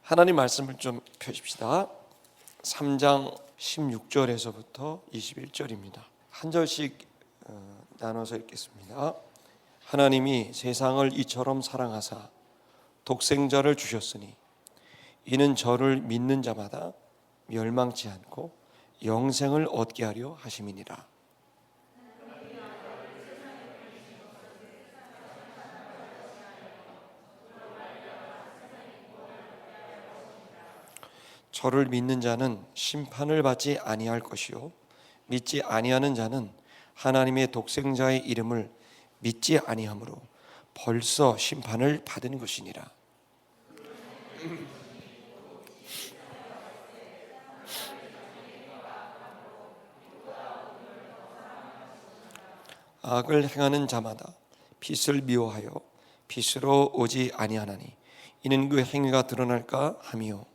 하나님 말씀을 좀 펴십시다. 3장 16절에서부터 21절입니다. 한 절씩 나눠서 읽겠습니다. 하나님이 세상을 이처럼 사랑하사 독생자를 주셨으니 이는 저를 믿는 자마다 멸망치 않고 영생을 얻게 하려 하심이니라. 저를 믿는 자는 심판을 받지 아니할 것이요 믿지 아니하는 자는 하나님의 독생자의 이름을 믿지 아니하므로 벌써 심판을 받은 것이니라. 악을 행하는 자마다 빛을 미워하여 빛으로 오지 아니하나니 이는 그 행위가 드러날까 함이요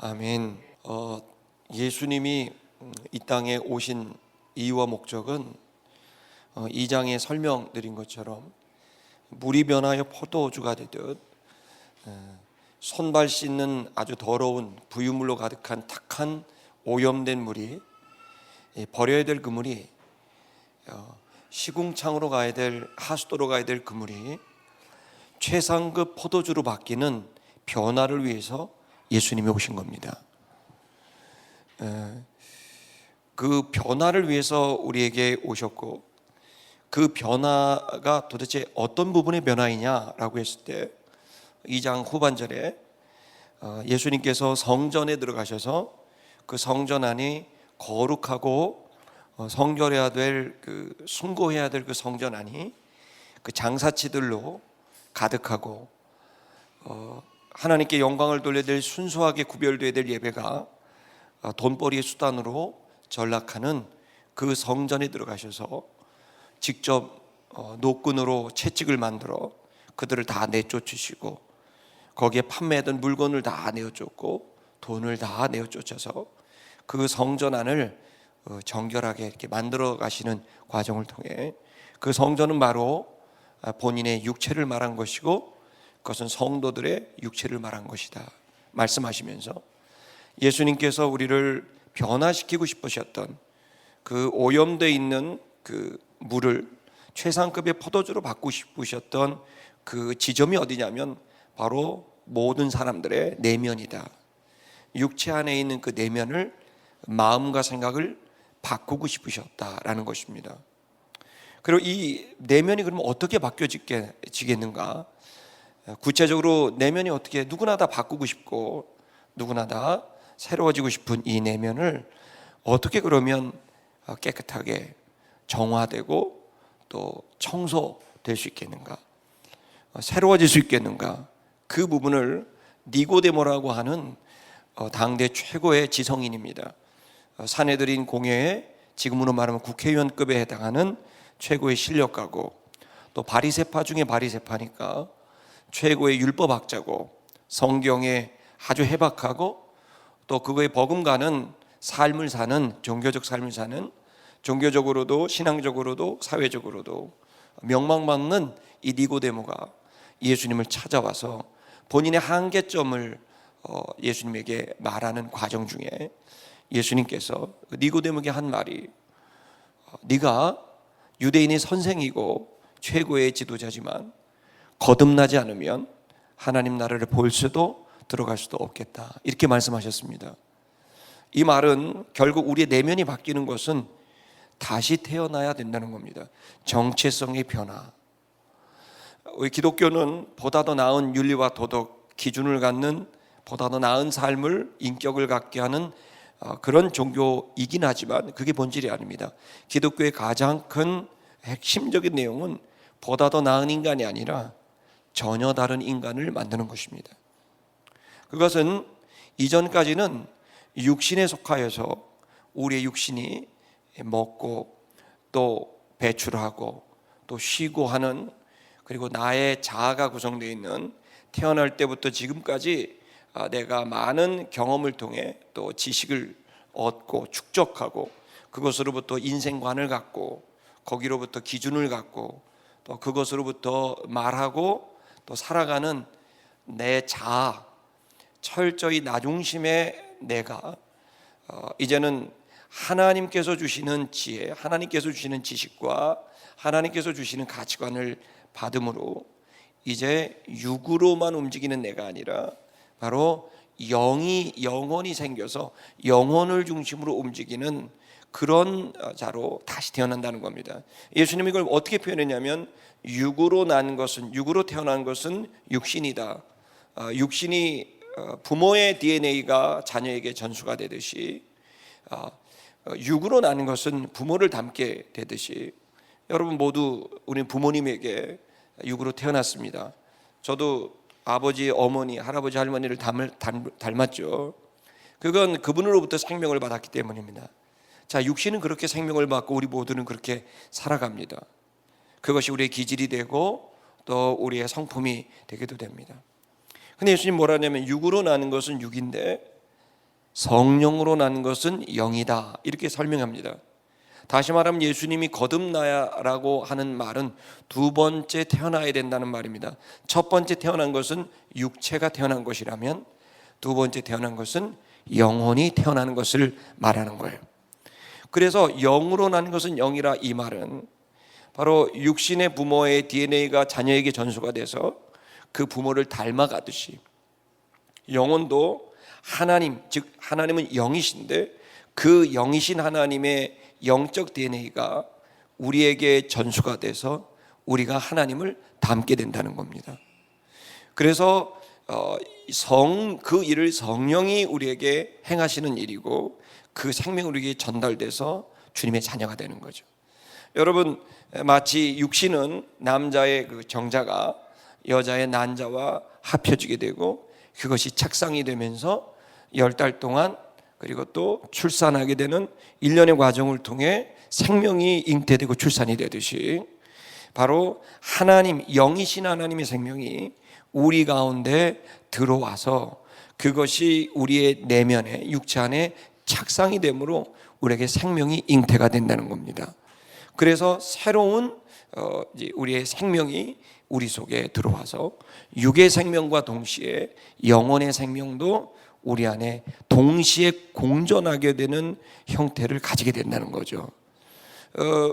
아멘. 예수님이 이 땅에 오신 이유와 목적은 2장에 설명드린 것처럼 물이 변하여 포도주가 되듯 손발 씻는 아주 더러운 부유물로 가득한 탁한 오염된 물이 버려야 될 그 물이 시궁창으로 가야 될 하수도로 가야 될 그 물이 최상급 포도주로 바뀌는 변화를 위해서 예수님이 오신 겁니다. 그 변화를 위해서 우리에게 오셨고 그 변화가 도대체 어떤 부분의 변화이냐라고 했을 때 2장 후반절에 예수님께서 성전에 들어가셔서 그 성전 안이 거룩하고 성결해야 될 그 숭고해야 될 그 성전 안이 그 장사치들로 가득하고 하나님께 영광을 돌려야 될 순수하게 구별되어야 될 예배가 돈벌이의 수단으로 전락하는 그 성전에 들어가셔서 직접 노끈으로 채찍을 만들어 그들을 다 내쫓으시고 거기에 판매하던 물건을 다 내어쫓고 돈을 다 내어쫓아서 그 성전 안을 정결하게 이렇게 만들어 가시는 과정을 통해 그 성전은 바로 본인의 육체를 말한 것이고 그것은 성도들의 육체를 말한 것이다 말씀하시면서 예수님께서 우리를 변화시키고 싶으셨던 그 오염되어 있는 그 물을 최상급의 포도주로 바꾸고 싶으셨던 그 지점이 어디냐면 바로 모든 사람들의 내면이다. 육체 안에 있는 그 내면을 마음과 생각을 바꾸고 싶으셨다라는 것입니다. 그리고 이 내면이 그러면 어떻게 바뀌어지겠는가? 구체적으로 내면이 어떻게 누구나 다 바꾸고 싶고 누구나 다 새로워지고 싶은 이 내면을 어떻게 그러면 깨끗하게 정화되고 또 청소될 수 있겠는가? 새로워질 수 있겠는가? 그 부분을 니고데모라고 하는 당대 최고의 지성인입니다. 사내들인 공회에 지금으로 말하면 국회의원급에 해당하는 최고의 실력가고 또 바리새파 중에 바리새파니까 최고의 율법학자고 성경에 아주 해박하고 또 그거에 버금가는 삶을 사는 종교적 삶을 사는 종교적으로도 신앙적으로도 사회적으로도 명망받는 이 니고데모가 예수님을 찾아와서 본인의 한계점을 예수님에게 말하는 과정 중에 예수님께서 니고데모에게 한 말이 네가 유대인의 선생이고 최고의 지도자지만 거듭나지 않으면 하나님 나라를 볼 수도 들어갈 수도 없겠다 이렇게 말씀하셨습니다. 이 말은 결국 우리의 내면이 바뀌는 것은 다시 태어나야 된다는 겁니다. 정체성의 변화. 우리 기독교는 보다 더 나은 윤리와 도덕 기준을 갖는 보다 더 나은 삶을 인격을 갖게 하는 그런 종교이긴 하지만 그게 본질이 아닙니다. 기독교의 가장 큰 핵심적인 내용은 보다 더 나은 인간이 아니라 전혀 다른 인간을 만드는 것입니다. 그것은 이전까지는 육신에 속하여서 우리의 육신이 먹고 또 배출하고 또 쉬고 하는 그리고 나의 자아가 구성되어 있는 태어날 때부터 지금까지 내가 많은 경험을 통해 또 지식을 얻고 축적하고 그것으로부터 인생관을 갖고 거기로부터 기준을 갖고 또 그것으로부터 말하고 또 살아가는 내 자아, 철저히 나 중심의 내가 이제는 하나님께서 주시는 지혜, 하나님께서 주시는 지식과 하나님께서 주시는 가치관을 받음으로 이제 육으로만 움직이는 내가 아니라 바로 영혼이 생겨서 영혼을 중심으로 움직이는 그런 자로 다시 태어난다는 겁니다. 예수님이 이걸 어떻게 표현했냐면 육으로 태어난 것은 육신이다. 육신이 부모의 DNA가 자녀에게 전수가 되듯이 육으로 나는 것은 부모를 닮게 되듯이 여러분 모두 우리 부모님에게 육으로 태어났습니다. 저도 아버지, 어머니, 할아버지, 할머니를 닮았죠. 그건 그분으로부터 생명을 받았기 때문입니다. 자, 육신은 그렇게 생명을 받고 우리 모두는 그렇게 살아갑니다. 그것이 우리의 기질이 되고 또 우리의 성품이 되기도 됩니다. 근데 예수님 뭐라 하냐면 육으로 나는 것은 육인데 성령으로 나는 것은 영이다, 이렇게 설명합니다. 다시 말하면 예수님이 거듭나야라고 하는 말은 두 번째 태어나야 된다는 말입니다. 첫 번째 태어난 것은 육체가 태어난 것이라면 두 번째 태어난 것은 영혼이 태어나는 것을 말하는 거예요. 그래서 영으로 나는 것은 영이라, 이 말은 바로 육신의 부모의 DNA가 자녀에게 전수가 돼서 그 부모를 닮아가듯이 영혼도 하나님, 즉 하나님은 영이신데 그 영이신 하나님의 영적 DNA가 우리에게 전수가 돼서 우리가 하나님을 닮게 된다는 겁니다. 그래서 그 일을 성령이 우리에게 행하시는 일이고 그 생명이 우리에게 전달돼서 주님의 자녀가 되는 거죠. 여러분, 마치 육신은 남자의 그 정자가 여자의 난자와 합혀지게 되고 그것이 착상이 되면서 10달 동안 그리고 또 출산하게 되는 일련의 과정을 통해 생명이 잉태되고 출산이 되듯이 바로 하나님, 영이신 하나님의 생명이 우리 가운데 들어와서 그것이 우리의 내면에, 육체 안에 착상이 되므로 우리에게 생명이 잉태가 된다는 겁니다. 그래서 새로운 우리의 생명이 우리 속에 들어와서 육의 생명과 동시에 영혼의 생명도 우리 안에 동시에 공존하게 되는 형태를 가지게 된다는 거죠.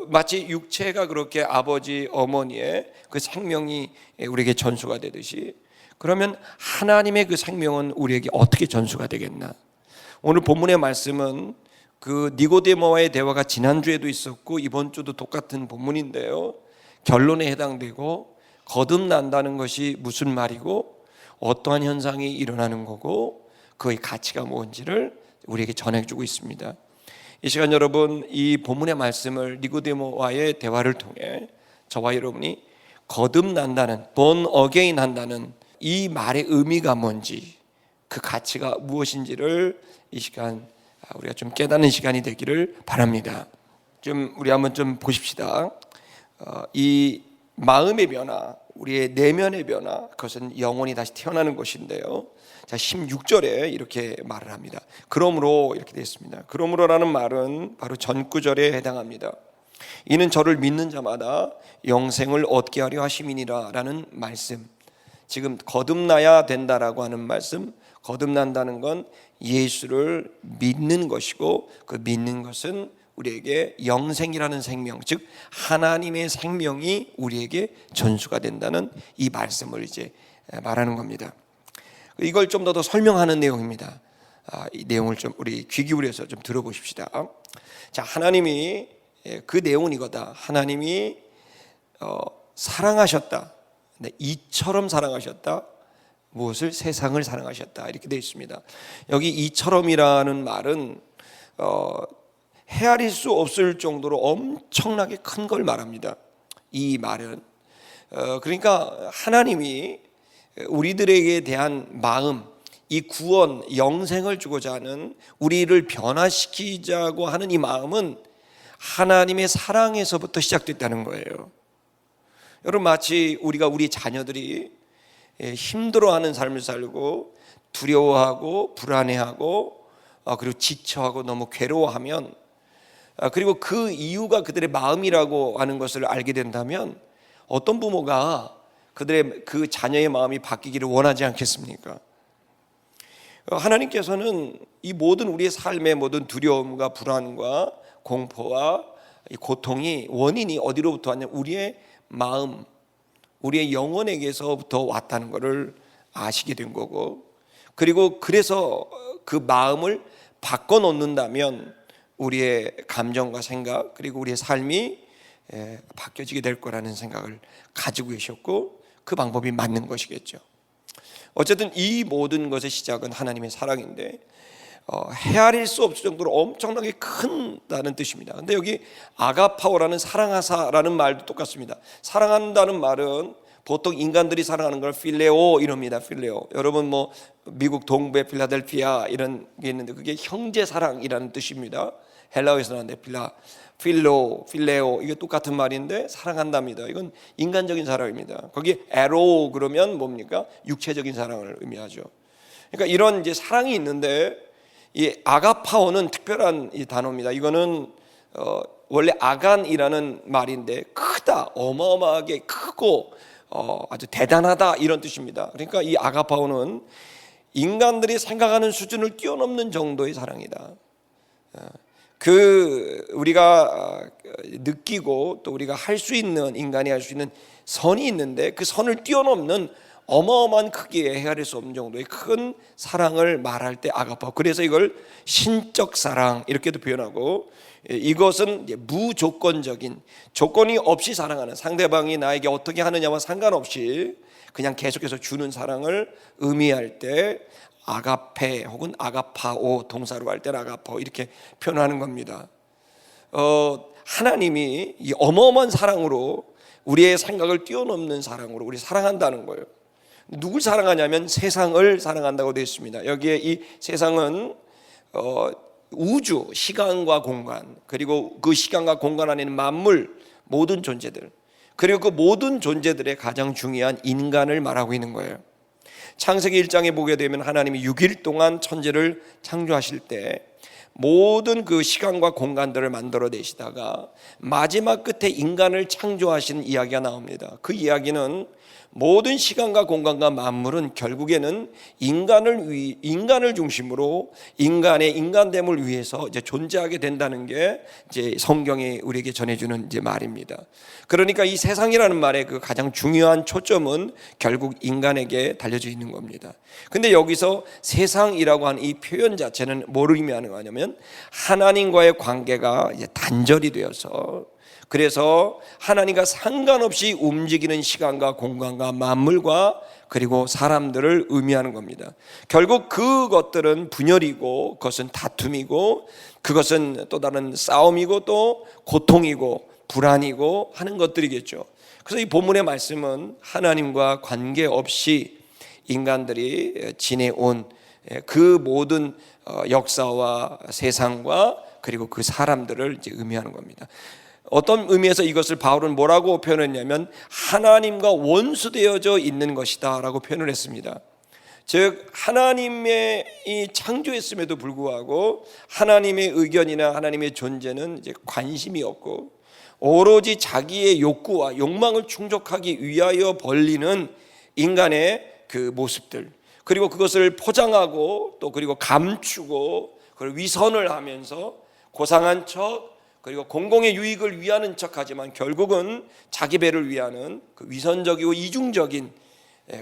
마치 육체가 그렇게 아버지, 어머니의 그 생명이 우리에게 전수가 되듯이, 그러면 하나님의 그 생명은 우리에게 어떻게 전수가 되겠나? 오늘 본문의 말씀은 그 니고데모와의 대화가 지난주에도 있었고 이번 주도 똑같은 본문인데요, 결론에 해당되고 거듭난다는 것이 무슨 말이고 어떠한 현상이 일어나는 거고 그의 가치가 뭔지를 우리에게 전해주고 있습니다. 이 시간 여러분, 이 본문의 말씀을 니고데모와의 대화를 통해 저와 여러분이 거듭난다는, born again 한다는 이 말의 의미가 뭔지, 그 가치가 무엇인지를 이 시간 우리가 좀 깨닫는 시간이 되기를 바랍니다. 우리 한번 좀 보십시다. 이 마음의 변화, 우리의 내면의 변화, 그것은 영혼이 다시 태어나는 것인데요. 자, 16절에 이렇게 말을 합니다. 그러므로, 이렇게 되어 있습니다. 그러므로라는 말은 바로 전구절에 해당합니다. 이는 저를 믿는 자마다 영생을 얻게 하려 하심이니라 라는 말씀. 지금 거듭나야 된다라고 하는 말씀, 거듭난다는 건 예수를 믿는 것이고 그 믿는 것은 우리에게 영생이라는 생명, 즉 하나님의 생명이 우리에게 전수가 된다는 이 말씀을 이제 말하는 겁니다. 이걸 좀 더 설명하는 내용입니다. 이 내용을 좀 우리 귀 기울여서 좀 들어보십시다. 자, 하나님이, 그 내용은 이거다. 하나님이 사랑하셨다. 네, 이처럼 사랑하셨다. 무엇을? 세상을 사랑하셨다. 이렇게 되어 있습니다. 여기 이처럼이라는 말은 헤아릴 수 없을 정도로 엄청나게 큰 걸 말합니다. 이 말은 그러니까 하나님이 우리들에게 대한 마음, 이 구원, 영생을 주고자 하는, 우리를 변화시키자고 하는 이 마음은 하나님의 사랑에서부터 시작됐다는 거예요. 여러분, 마치 우리 자녀들이 힘들어하는 삶을 살고 두려워하고 불안해하고 그리고 지쳐하고 너무 괴로워하면 그리고 그 이유가 그들의 마음이라고 하는 것을 알게 된다면 어떤 부모가 그들의 그 자녀의 마음이 바뀌기를 원하지 않겠습니까? 하나님께서는 이 모든 우리의 삶의 모든 두려움과 불안과 공포와 이 고통이 원인이 어디로부터 왔냐? 우리의 마음, 우리의 영혼에게서부터 왔다는 것을 아시게 된 거고, 그리고 그래서 그 마음을 바꿔놓는다면 우리의 감정과 생각 그리고 우리의 삶이 바뀌어지게 될 거라는 생각을 가지고 계셨고, 그 방법이 맞는 것이겠죠. 어쨌든 이 모든 것의 시작은 하나님의 사랑인데 헤아릴 수 없을 정도로 엄청나게 큰다는 뜻입니다. 근데 여기 아가파오라는 사랑하사라는 말도 똑같습니다. 사랑한다는 말은 보통 인간들이 사랑하는 걸 필레오 이럽니다. 필레오. 여러분 뭐 미국 동부의 필라델피아 이런 게 있는데 그게 형제 사랑이라는 뜻입니다. 헬라어에서 나왔는데 필레오 이게 똑같은 말인데 사랑한답니다. 이건 인간적인 사랑입니다. 거기 에로 그러면 뭡니까? 육체적인 사랑을 의미하죠. 그러니까 이런 이제 사랑이 있는데 이 아가파오는 특별한 이 단어입니다. 이거는 원래 아간이라는 말인데 크다, 어마어마하게 크고 아주 대단하다 이런 뜻입니다. 그러니까 이 아가파오는 인간들이 생각하는 수준을 뛰어넘는 정도의 사랑이다. 그 우리가 느끼고 또 우리가 할 수 있는, 인간이 할 수 있는 선이 있는데 그 선을 뛰어넘는 어마어마한 크기에 헤아릴 수 없는 정도의 큰 사랑을 말할 때 아가파. 그래서 이걸 신적 사랑 이렇게도 표현하고, 이것은 무조건적인, 조건이 없이 사랑하는, 상대방이 나에게 어떻게 하느냐와 상관없이 그냥 계속해서 주는 사랑을 의미할 때 아가페 혹은 아가파오, 동사로 할 때는 아가파오 이렇게 표현하는 겁니다. 하나님이 이 어마어마한 사랑으로, 우리의 생각을 뛰어넘는 사랑으로 우리 사랑한다는 거예요. 누굴 사랑하냐면 세상을 사랑한다고 되어 있습니다. 여기에 이 세상은 우주, 시간과 공간, 그리고 그 시간과 공간 안에 있는 만물, 모든 존재들, 그리고 그 모든 존재들의 가장 중요한 인간을 말하고 있는 거예요. 창세기 1장에 보게 되면 하나님이 6일 동안 천지를 창조하실 때 모든 그 시간과 공간들을 만들어내시다가 마지막 끝에 인간을 창조하신 이야기가 나옵니다. 그 이야기는 모든 시간과 공간과 만물은 결국에는 인간을 중심으로 인간의 인간됨을 위해서 이제 존재하게 된다는 게 이제 성경이 우리에게 전해주는 이제 말입니다. 그러니까 이 세상이라는 말의 그 가장 중요한 초점은 결국 인간에게 달려져 있는 겁니다. 근데 여기서 세상이라고 하는 이 표현 자체는 뭐를 의미하는 거냐면 하나님과의 관계가 이제 단절이 되어서, 그래서 하나님과 상관없이 움직이는 시간과 공간과 만물과 그리고 사람들을 의미하는 겁니다. 결국 그것들은 분열이고, 그것은 다툼이고, 그것은 또 다른 싸움이고, 또 고통이고 불안이고 하는 것들이겠죠. 그래서 이 본문의 말씀은 하나님과 관계없이 인간들이 지내온 그 모든 역사와 세상과 그리고 그 사람들을 이제 의미하는 겁니다. 어떤 의미에서 이것을 바울은 뭐라고 표현했냐면 하나님과 원수되어져 있는 것이다 라고 표현을 했습니다. 즉 하나님의 이 창조했음에도 불구하고 하나님의 의견이나 하나님의 존재는 이제 관심이 없고 오로지 자기의 욕구와 욕망을 충족하기 위하여 벌리는 인간의 그 모습들, 그리고 그것을 포장하고 또 그리고 감추고 그리고 위선을 하면서 고상한 척, 그리고 공공의 유익을 위하는 척하지만 결국은 자기 배를 위하는 그 위선적이고 이중적인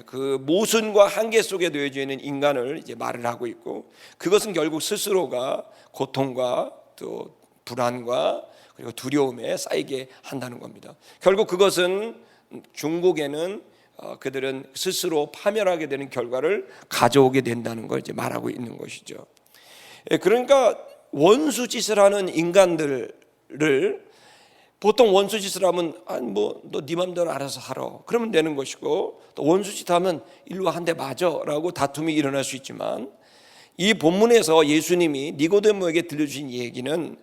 그 모순과 한계 속에 놓여져 있는 인간을 이제 말을 하고 있고, 그것은 결국 스스로가 고통과 또 불안과 그리고 두려움에 쌓이게 한다는 겁니다. 결국 그것은 중국에는 그들은 스스로 파멸하게 되는 결과를 가져오게 된다는 걸 이제 말하고 있는 것이죠. 그러니까 원수짓을 하는 인간들을, 보통 원수짓을 하면 뭐 너 네 맘대로 알아서 하라 그러면 되는 것이고, 또 원수짓하면 일로 한 대 맞아라고 다툼이 일어날 수 있지만, 이 본문에서 예수님이 니고데모에게 들려주신 얘기는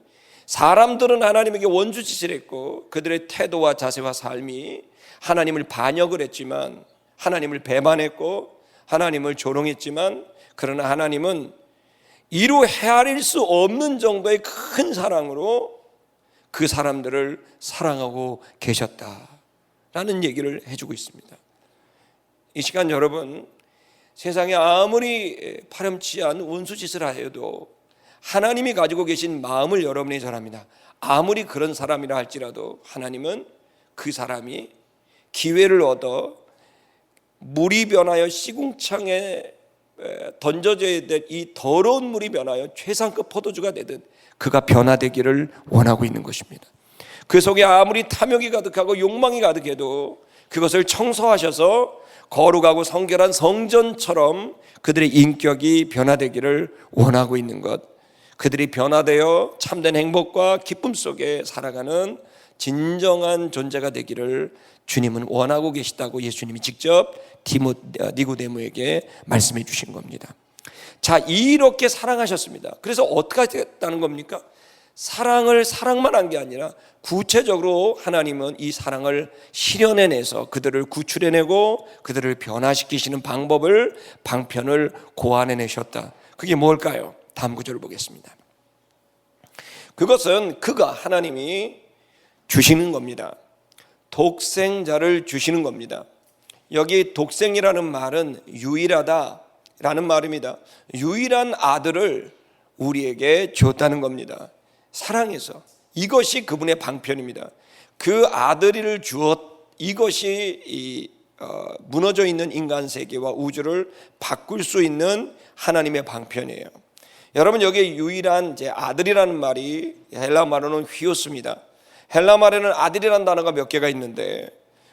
사람들은 하나님에게 원수짓을 했고 그들의 태도와 자세와 삶이 하나님을 반역을 했지만, 하나님을 배반했고 하나님을 조롱했지만, 그러나 하나님은 이루 헤아릴 수 없는 정도의 큰 사랑으로 그 사람들을 사랑하고 계셨다라는 얘기를 해주고 있습니다. 이 시간 여러분, 세상에 아무리 파렴치한 원수짓을 하여도 하나님이 가지고 계신 마음을 여러분이 잘 압니다. 아무리 그런 사람이라 할지라도 하나님은 그 사람이 기회를 얻어 물이 변하여 시궁창에 던져져야 될 이 더러운 물이 변하여 최상급 포도주가 되듯 그가 변화되기를 원하고 있는 것입니다. 그 속에 아무리 탐욕이 가득하고 욕망이 가득해도 그것을 청소하셔서 거룩하고 성결한 성전처럼 그들의 인격이 변화되기를 원하고 있는 것, 그들이 변화되어 참된 행복과 기쁨 속에 살아가는 진정한 존재가 되기를 주님은 원하고 계시다고 예수님이 직접 니고데모에게 말씀해 주신 겁니다. 자, 이렇게 사랑하셨습니다. 그래서 어떻게 됐다는 겁니까? 사랑을 사랑만 한 게 아니라 구체적으로 하나님은 이 사랑을 실현해내서 그들을 구출해내고 그들을 변화시키시는 방편을 고안해내셨다. 그게 뭘까요? 다음 구절을 보겠습니다. 그것은 하나님이 주시는 겁니다. 독생자를 주시는 겁니다. 여기 독생이라는 말은 유일하다라는 말입니다. 유일한 아들을 우리에게 줬다는 겁니다. 사랑해서. 이것이 그분의 방편입니다. 그 아들을 이것이 무너져 있는 인간 세계와 우주를 바꿀 수 있는 하나님의 방편이에요. 여러분, 여기 유일한 아들이라는 말이 헬라 말로는 휘오스입니다. 헬라 말에는 아들이라는 단어가 몇 개가 있는데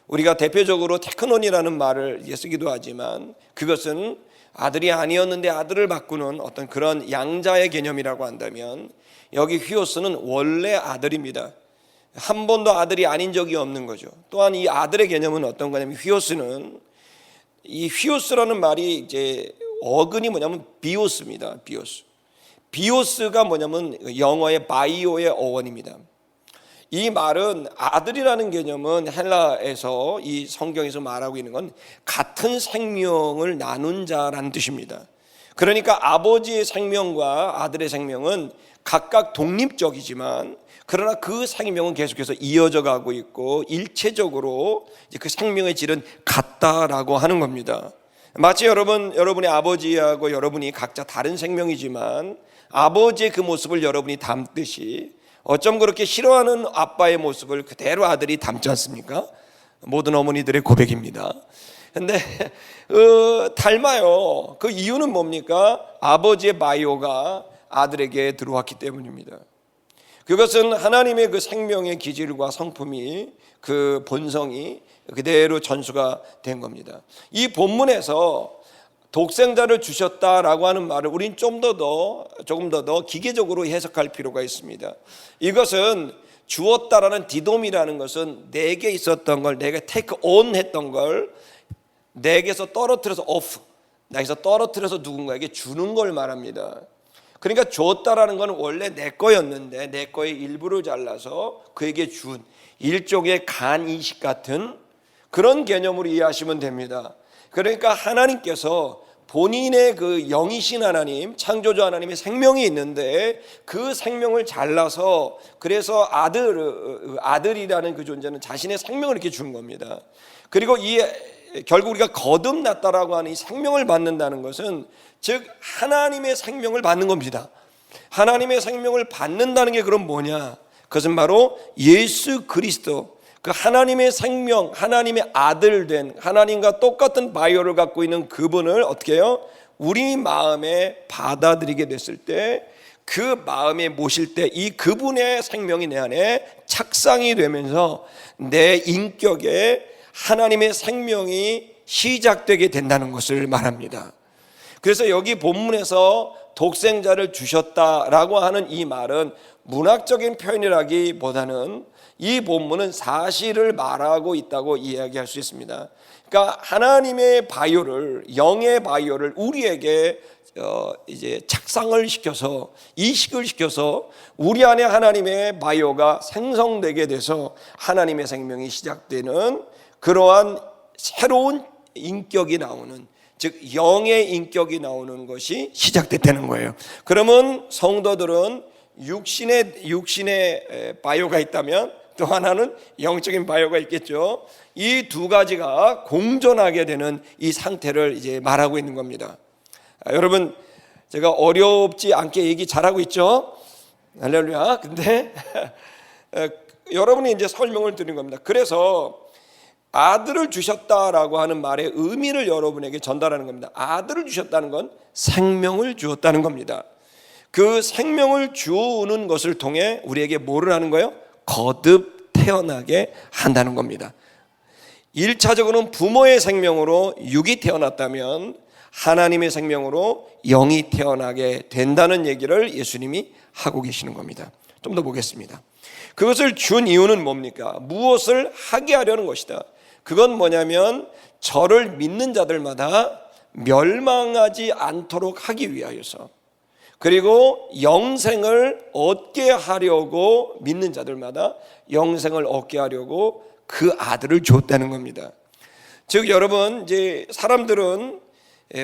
우리가 대표적으로 테크논이라는 말을 쓰기도 하지만 그것은 아들이 아니었는데 아들을 바꾸는 어떤 그런 양자의 개념이라고 한다면 여기 휘오스는 원래 아들입니다. 한 번도 아들이 아닌 적이 없는 거죠. 또한 이 아들의 개념은 어떤 거냐면 이 휘오스라는 말이 어근이 뭐냐면 비오스입니다. 비오스가 뭐냐면 영어의 바이오의 어원입니다. 이 말은 아들이라는 개념은 헬라에서 이 성경에서 말하고 있는 건 같은 생명을 나눈 자라는 뜻입니다. 그러니까 아버지의 생명과 아들의 생명은 각각 독립적이지만 그러나 그 생명은 계속해서 이어져 가고 있고 일체적으로 그 생명의 질은 같다라고 하는 겁니다. 마치 여러분의 아버지하고 여러분이 각자 다른 생명이지만 아버지의 그 모습을 여러분이 담듯이 어쩜 그렇게 싫어하는 아빠의 모습을 그대로 아들이 담지 않습니까? 모든 어머니들의 고백입니다. 근데 닮아요. 그 이유는 뭡니까? 아버지의 바이오가 아들에게 들어왔기 때문입니다. 그것은 하나님의 그 생명의 기질과 성품이 그 본성이 그대로 전수가 된 겁니다. 이 본문에서 독생자를 주셨다라고 하는 말을 우린 조금 더 기계적으로 해석할 필요가 있습니다. 이것은 주었다라는 디돔이라는 것은 내게 있었던 걸 내가 테이크 온 했던 걸 내게서 떨어뜨려서 나에서 떨어뜨려서 누군가에게 주는 걸 말합니다. 그러니까 줬다라는 건 원래 내 거였는데 내 거의 일부를 잘라서 그에게 준 일종의 간이식 같은 그런 개념으로 이해하시면 됩니다. 그러니까 하나님께서 본인의 그 영이신 하나님, 창조주 하나님의 생명이 있는데 그 생명을 잘라서 그래서 아들이라는 그 존재는 자신의 생명을 이렇게 준 겁니다. 그리고 결국 우리가 거듭났다라고 하는 이 생명을 받는다는 것은 즉 하나님의 생명을 받는 겁니다. 하나님의 생명을 받는다는 게 그럼 뭐냐? 그것은 바로 예수 그리스도, 그 하나님의 생명, 하나님의 아들 된 하나님과 똑같은 바이오를 갖고 있는 그분을 어떻게 해요? 우리 마음에 받아들이게 됐을 때 그 마음에 모실 때 이 그분의 생명이 내 안에 착상이 되면서 내 인격에 하나님의 생명이 시작되게 된다는 것을 말합니다. 그래서 여기 본문에서 독생자를 주셨다라고 하는 이 말은 문학적인 표현이라기보다는 이 본문은 사실을 말하고 있다고 이야기할 수 있습니다. 그러니까 하나님의 바이오를, 영의 바이오를 우리에게 이제 착상을 시켜서 이식을 시켜서 우리 안에 하나님의 바이오가 생성되게 돼서 하나님의 생명이 시작되는 그러한 새로운 인격이 나오는, 즉 영의 인격이 나오는 것이 시작됐다는 거예요. 그러면 성도들은 육신의 바이오가 있다면 또 하나는 영적인 바이오가 있겠죠. 이 두 가지가 공존하게 되는 이 상태를 이제 말하고 있는 겁니다. 여러분, 제가 어렵지 않게 얘기 잘하고 있죠? 할렐루야. 근데 여러분이 이제 설명을 드린 겁니다. 그래서 아들을 주셨다라고 하는 말의 의미를 여러분에게 전달하는 겁니다. 아들을 주셨다는 건 생명을 주었다는 겁니다. 그 생명을 주는 것을 통해 우리에게 뭐를 하는 거예요? 거듭 태어나게 한다는 겁니다. 1차적으로는 부모의 생명으로 육이 태어났다면 하나님의 생명으로 영이 태어나게 된다는 얘기를 예수님이 하고 계시는 겁니다. 좀 더 보겠습니다. 그것을 준 이유는 뭡니까? 무엇을 하게 하려는 것이다. 그건 뭐냐면 저를 믿는 자들마다 멸망하지 않도록 하기 위하여서, 그리고 영생을 얻게 하려고, 믿는 자들마다 영생을 얻게 하려고 그 아들을 줬다는 겁니다. 즉 여러분, 이제 사람들은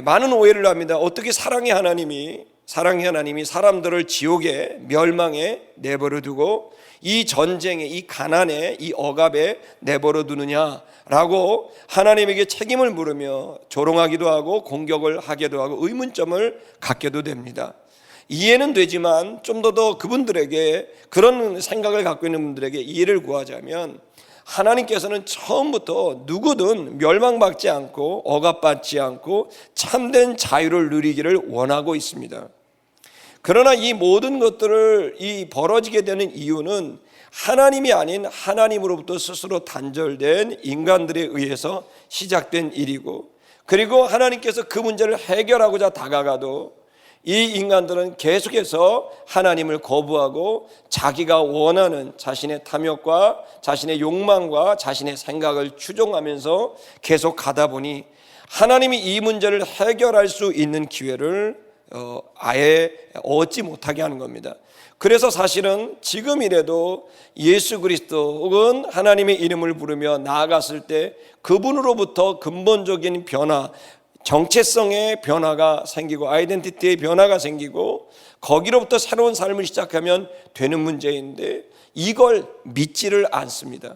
많은 오해를 합니다. 어떻게 사랑의 하나님이 사람들을 지옥에, 멸망에 내버려 두고 이 전쟁에, 이 가난에, 이 억압에 내버려 두느냐라고 하나님에게 책임을 물으며 조롱하기도 하고 공격을 하기도 하고 의문점을 갖게도 됩니다. 이해는 되지만 좀 더 그분들에게, 그런 생각을 갖고 있는 분들에게 이해를 구하자면, 하나님께서는 처음부터 누구든 멸망받지 않고 억압받지 않고 참된 자유를 누리기를 원하고 있습니다. 그러나 이 모든 것들을 벌어지게 되는 이유는 하나님이 아닌 하나님으로부터 스스로 단절된 인간들에 의해서 시작된 일이고, 그리고 하나님께서 그 문제를 해결하고자 다가가도 이 인간들은 계속해서 하나님을 거부하고 자기가 원하는 자신의 탐욕과 자신의 욕망과 자신의 생각을 추종하면서 계속 가다 보니 하나님이 이 문제를 해결할 수 있는 기회를 아예 얻지 못하게 하는 겁니다. 그래서 사실은 지금이라도 예수 그리스도 혹은 하나님의 이름을 부르며 나아갔을 때 그분으로부터 근본적인 변화, 정체성의 변화가 생기고 아이덴티티의 변화가 생기고 거기로부터 새로운 삶을 시작하면 되는 문제인데 이걸 믿지를 않습니다.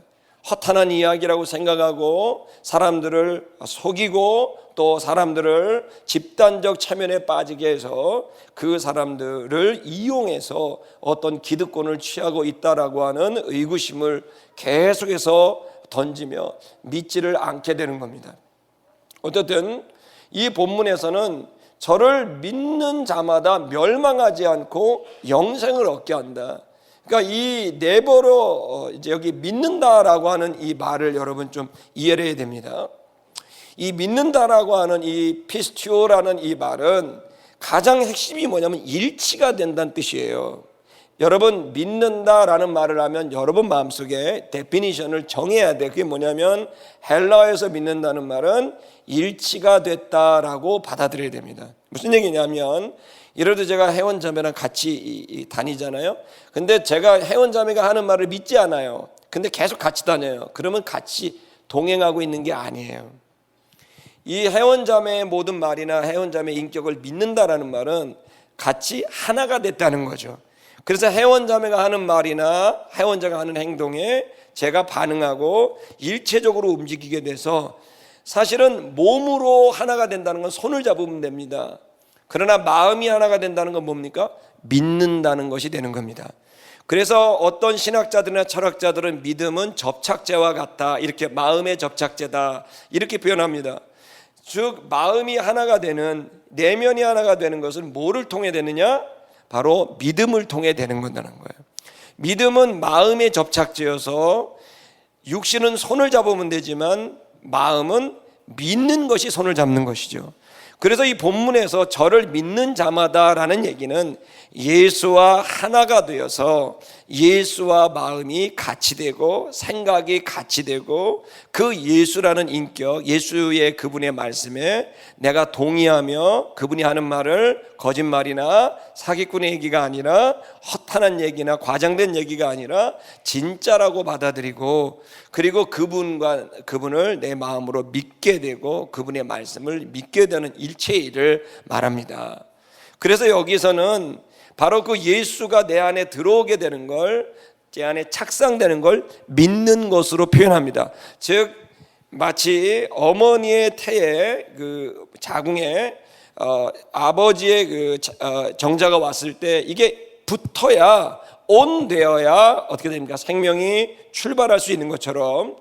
허탄한 이야기라고 생각하고 사람들을 속이고 또 사람들을 집단적 체면에 빠지게 해서 그 사람들을 이용해서 어떤 기득권을 취하고 있다라고 하는 의구심을 계속해서 던지며 믿지를 않게 되는 겁니다. 어쨌든 이 본문에서는 저를 믿는 자마다 멸망하지 않고 영생을 얻게 한다. 그러니까 이 내버려, 이제 여기 믿는다라고 하는 이 말을 여러분 좀 이해를 해야 됩니다. 이 믿는다라고 하는 이 피스티오라는 이 말은 가장 핵심이 뭐냐면 일치가 된다는 뜻이에요. 여러분, 믿는다라는 말을 하면 여러분 마음속에 데피니션을 정해야 돼. 그게 뭐냐면 헬라어에서 믿는다는 말은 일치가 됐다라고 받아들여야 됩니다. 무슨 얘기냐면, 예를 들어 제가 회원자매랑 같이 다니잖아요. 근데 제가 회원자매가 하는 말을 믿지 않아요. 근데 계속 같이 다녀요. 그러면 같이 동행하고 있는 게 아니에요. 이 회원자매의 모든 말이나 회원자매의 인격을 믿는다라는 말은 같이 하나가 됐다는 거죠. 그래서 회원자매가 하는 말이나 회원자가 하는 행동에 제가 반응하고 일체적으로 움직이게 돼서, 사실은 몸으로 하나가 된다는 건 손을 잡으면 됩니다. 그러나 마음이 하나가 된다는 건 뭡니까? 믿는다는 것이 되는 겁니다. 그래서 어떤 신학자들이나 철학자들은 믿음은 접착제와 같다, 이렇게 마음의 접착제다 이렇게 표현합니다. 즉 마음이 하나가 되는, 내면이 하나가 되는 것은 뭐를 통해 되느냐? 바로 믿음을 통해 되는 건다는 거예요. 믿음은 마음의 접착제여서 육신은 손을 잡으면 되지만 마음은 믿는 것이 손을 잡는 것이죠. 그래서 이 본문에서 저를 믿는 자마다라는 얘기는 예수와 하나가 되어서 예수와 마음이 같이 되고 생각이 같이 되고 그 예수라는 인격, 예수의 그분의 말씀에 내가 동의하며 그분이 하는 말을 거짓말이나 사기꾼의 얘기가 아니라 허탄한 얘기나 과장된 얘기가 아니라 진짜라고 받아들이고, 그리고 그분을 내 마음으로 믿게 되고 그분의 말씀을 믿게 되는 일체의 일을 말합니다. 그래서 여기서는 바로 그 예수가 내 안에 들어오게 되는 걸, 제 안에 착상되는 걸 믿는 것으로 표현합니다. 즉 마치 어머니의 태에 그 자궁에 아버지의 그 정자가 왔을 때 이게 붙어야 온되어야 어떻게 됩니까? 생명이 출발할 수 있는 것처럼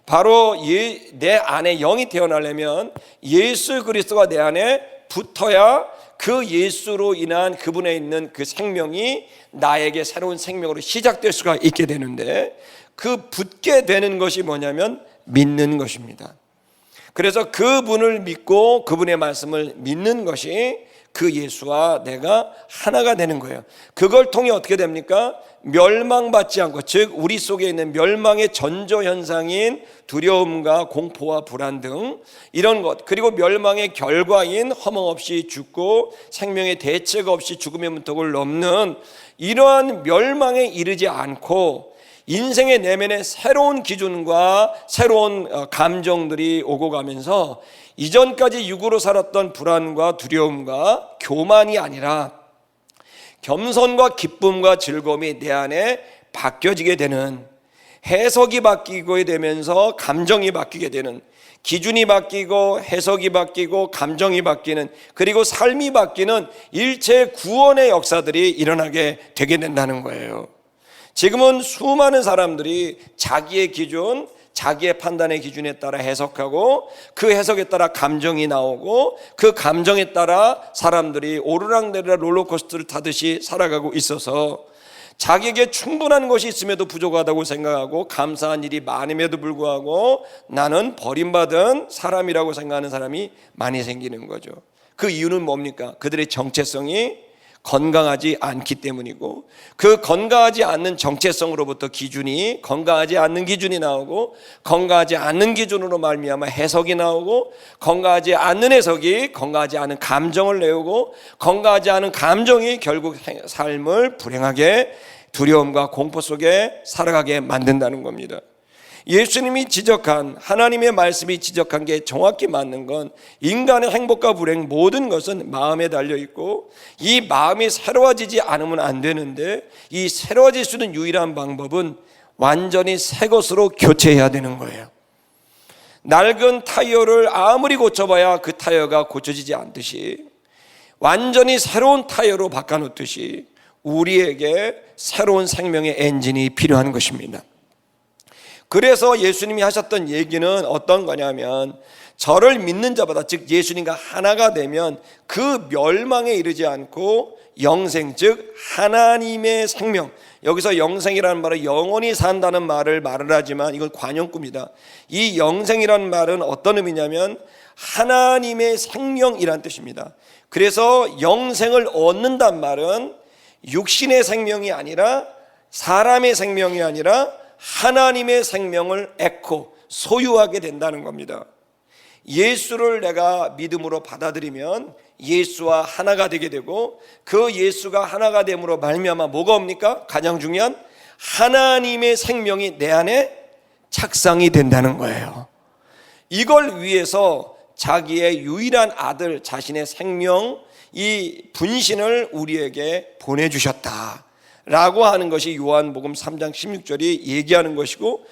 바로 내 안에 영이 태어나려면 예수 그리스도가 내 안에 붙어야 그 예수로 인한 그분에 있는 그 생명이 나에게 새로운 생명으로 시작될 수가 있게 되는데, 그 붙게 되는 것이 뭐냐면 믿는 것입니다. 그래서 그분을 믿고 그분의 말씀을 믿는 것이 그 예수와 내가 하나가 되는 거예요. 그걸 통해 어떻게 됩니까? 멸망받지 않고, 즉 우리 속에 있는 멸망의 전조 현상인 두려움과 공포와 불안 등 이런 것, 그리고 멸망의 결과인 허망 없이 죽고 생명의 대책 없이 죽음의 문턱을 넘는 이러한 멸망에 이르지 않고 인생의 내면에 새로운 기준과 새로운 감정들이 오고 가면서 이전까지 육으로 살았던 불안과 두려움과 교만이 아니라 겸손과 기쁨과 즐거움이 내 안에 바뀌어지게 되는, 해석이 바뀌게 되면서 감정이 바뀌게 되는, 기준이 바뀌고 해석이 바뀌고 감정이 바뀌는, 그리고 삶이 바뀌는 일체 구원의 역사들이 일어나게 되게 된다는 거예요. 지금은 수많은 사람들이 자기의 기준, 자기의 판단의 기준에 따라 해석하고 그 해석에 따라 감정이 나오고 그 감정에 따라 사람들이 오르락내리락 롤러코스터를 타듯이 살아가고 있어서 자기에게 충분한 것이 있음에도 부족하다고 생각하고 감사한 일이 많음에도 불구하고 나는 버림받은 사람이라고 생각하는 사람이 많이 생기는 거죠. 그 이유는 뭡니까? 그들의 정체성이 건강하지 않기 때문이고, 그 건강하지 않는 정체성으로부터 기준이, 건강하지 않는 기준이 나오고, 건강하지 않는 기준으로 말미암아 해석이 나오고, 건강하지 않는 해석이 건강하지 않은 감정을 내오고, 건강하지 않은 감정이 결국 삶을 불행하게 두려움과 공포 속에 살아가게 만든다는 겁니다. 예수님이 지적한, 하나님의 말씀이 지적한 게 정확히 맞는 건 인간의 행복과 불행 모든 것은 마음에 달려있고 이 마음이 새로워지지 않으면 안 되는데, 이 새로워질 수 있는 유일한 방법은 완전히 새 것으로 교체해야 되는 거예요. 낡은 타이어를 아무리 고쳐봐야 그 타이어가 고쳐지지 않듯이, 완전히 새로운 타이어로 바꿔놓듯이 우리에게 새로운 생명의 엔진이 필요한 것입니다. 그래서 예수님이 하셨던 얘기는 어떤 거냐면, 저를 믿는 자보다, 즉 예수님과 하나가 되면 그 멸망에 이르지 않고 영생, 즉 하나님의 생명, 여기서 영생이라는 말은 영원히 산다는 말을 하지만 이건 관용구입니다. 이 영생이라는 말은 어떤 의미냐면 하나님의 생명이란 뜻입니다. 그래서 영생을 얻는단 말은 육신의 생명이 아니라, 사람의 생명이 아니라 하나님의 생명을 얻고 소유하게 된다는 겁니다. 예수를 내가 믿음으로 받아들이면 예수와 하나가 되게 되고, 그 예수가 하나가 됨으로 말미암아 뭐가 옵니까? 가장 중요한 하나님의 생명이 내 안에 착상이 된다는 거예요. 이걸 위해서 자기의 유일한 아들, 자신의 생명, 이 분신을 우리에게 보내주셨다 라고 하는 것이 요한복음 3장 16절이 얘기하는 것이고,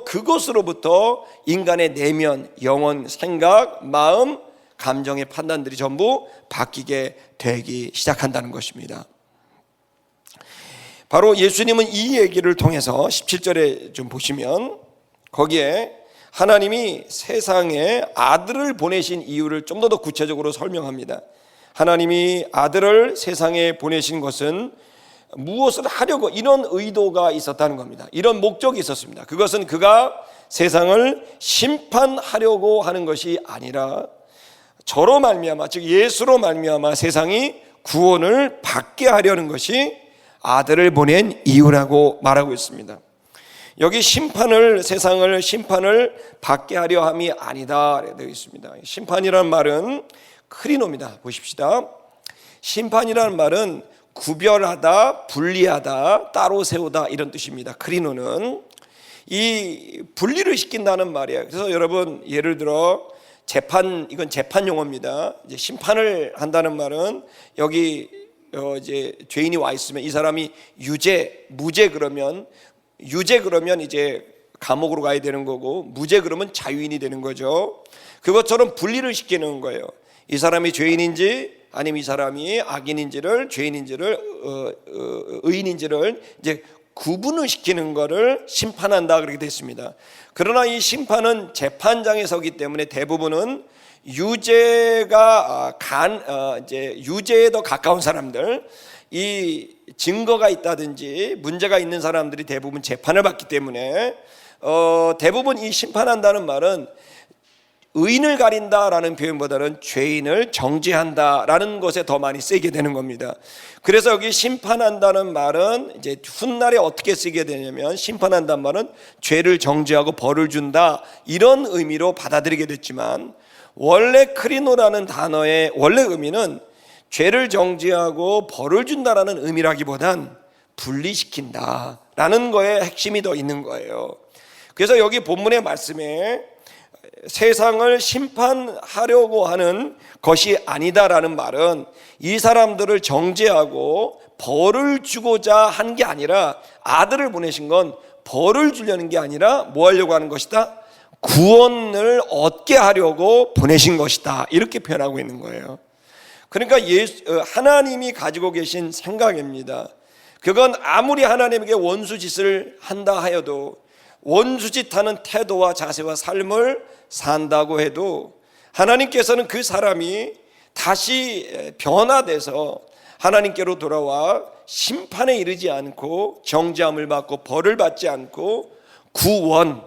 그것으로부터 인간의 내면, 영혼, 생각, 마음, 감정의 판단들이 전부 바뀌게 되기 시작한다는 것입니다. 바로 예수님은 이 얘기를 통해서 17절에 좀 보시면 거기에 하나님이 세상에 아들을 보내신 이유를 좀 더 구체적으로 설명합니다. 하나님이 아들을 세상에 보내신 것은 무엇을 하려고, 이런 의도가 있었다는 겁니다. 이런 목적이 있었습니다. 그것은 그가 세상을 심판하려고 하는 것이 아니라 저로 말미암아, 즉 예수로 말미암아 세상이 구원을 받게 하려는 것이 아들을 보낸 이유라고 말하고 있습니다. 여기 세상을 심판을 받게 하려 함이 아니다 되어 있습니다. 심판이라는 말은 크리노입니다. 보십시다. 심판이라는 말은 구별하다, 분리하다, 따로 세우다 이런 뜻입니다. 크리노는 이 분리를 시킨다는 말이에요. 그래서 여러분 예를 들어 이건 재판 용어입니다. 이제 심판을 한다는 말은 여기 이제 죄인이 와 있으면 이 사람이 유죄, 무죄 그러면 유죄 그러면 이제 감옥으로 가야 되는 거고 무죄 그러면 자유인이 되는 거죠. 그것처럼 분리를 시키는 거예요. 이 사람이 죄인인지 아니면 이 사람이 악인인지를 죄인인지를 의인인지를 이제 구분을 시키는 것을 심판한다 그렇게 됐습니다. 그러나 이 심판은 재판장에 서기 때문에 대부분은 유죄가 이제 유죄에 더 가까운 사람들, 이 증거가 있다든지 문제가 있는 사람들이 대부분 재판을 받기 때문에 대부분 이 심판한다는 말은 의인을 가린다라는 표현보다는 죄인을 정죄한다라는 것에 더 많이 쓰이게 되는 겁니다. 그래서 여기 심판한다는 말은 이제 훗날에 어떻게 쓰게 되냐면 심판한다는 말은 죄를 정죄하고 벌을 준다 이런 의미로 받아들이게 됐지만 원래 크리노라는 단어의 원래 의미는 죄를 정죄하고 벌을 준다라는 의미라기보단 분리시킨다라는 거에 핵심이 더 있는 거예요. 그래서 여기 본문의 말씀에 세상을 심판하려고 하는 것이 아니다라는 말은 이 사람들을 정죄하고 벌을 주고자 한 게 아니라 아들을 보내신 건 벌을 주려는 게 아니라 뭐 하려고 하는 것이다? 구원을 얻게 하려고 보내신 것이다 이렇게 표현하고 있는 거예요. 그러니까 하나님이 가지고 계신 생각입니다. 그건 아무리 하나님에게 원수짓을 한다 하여도 원수짓하는 태도와 자세와 삶을 산다고 해도 하나님께서는 그 사람이 다시 변화돼서 하나님께로 돌아와 심판에 이르지 않고 정죄함을 받고 벌을 받지 않고 구원,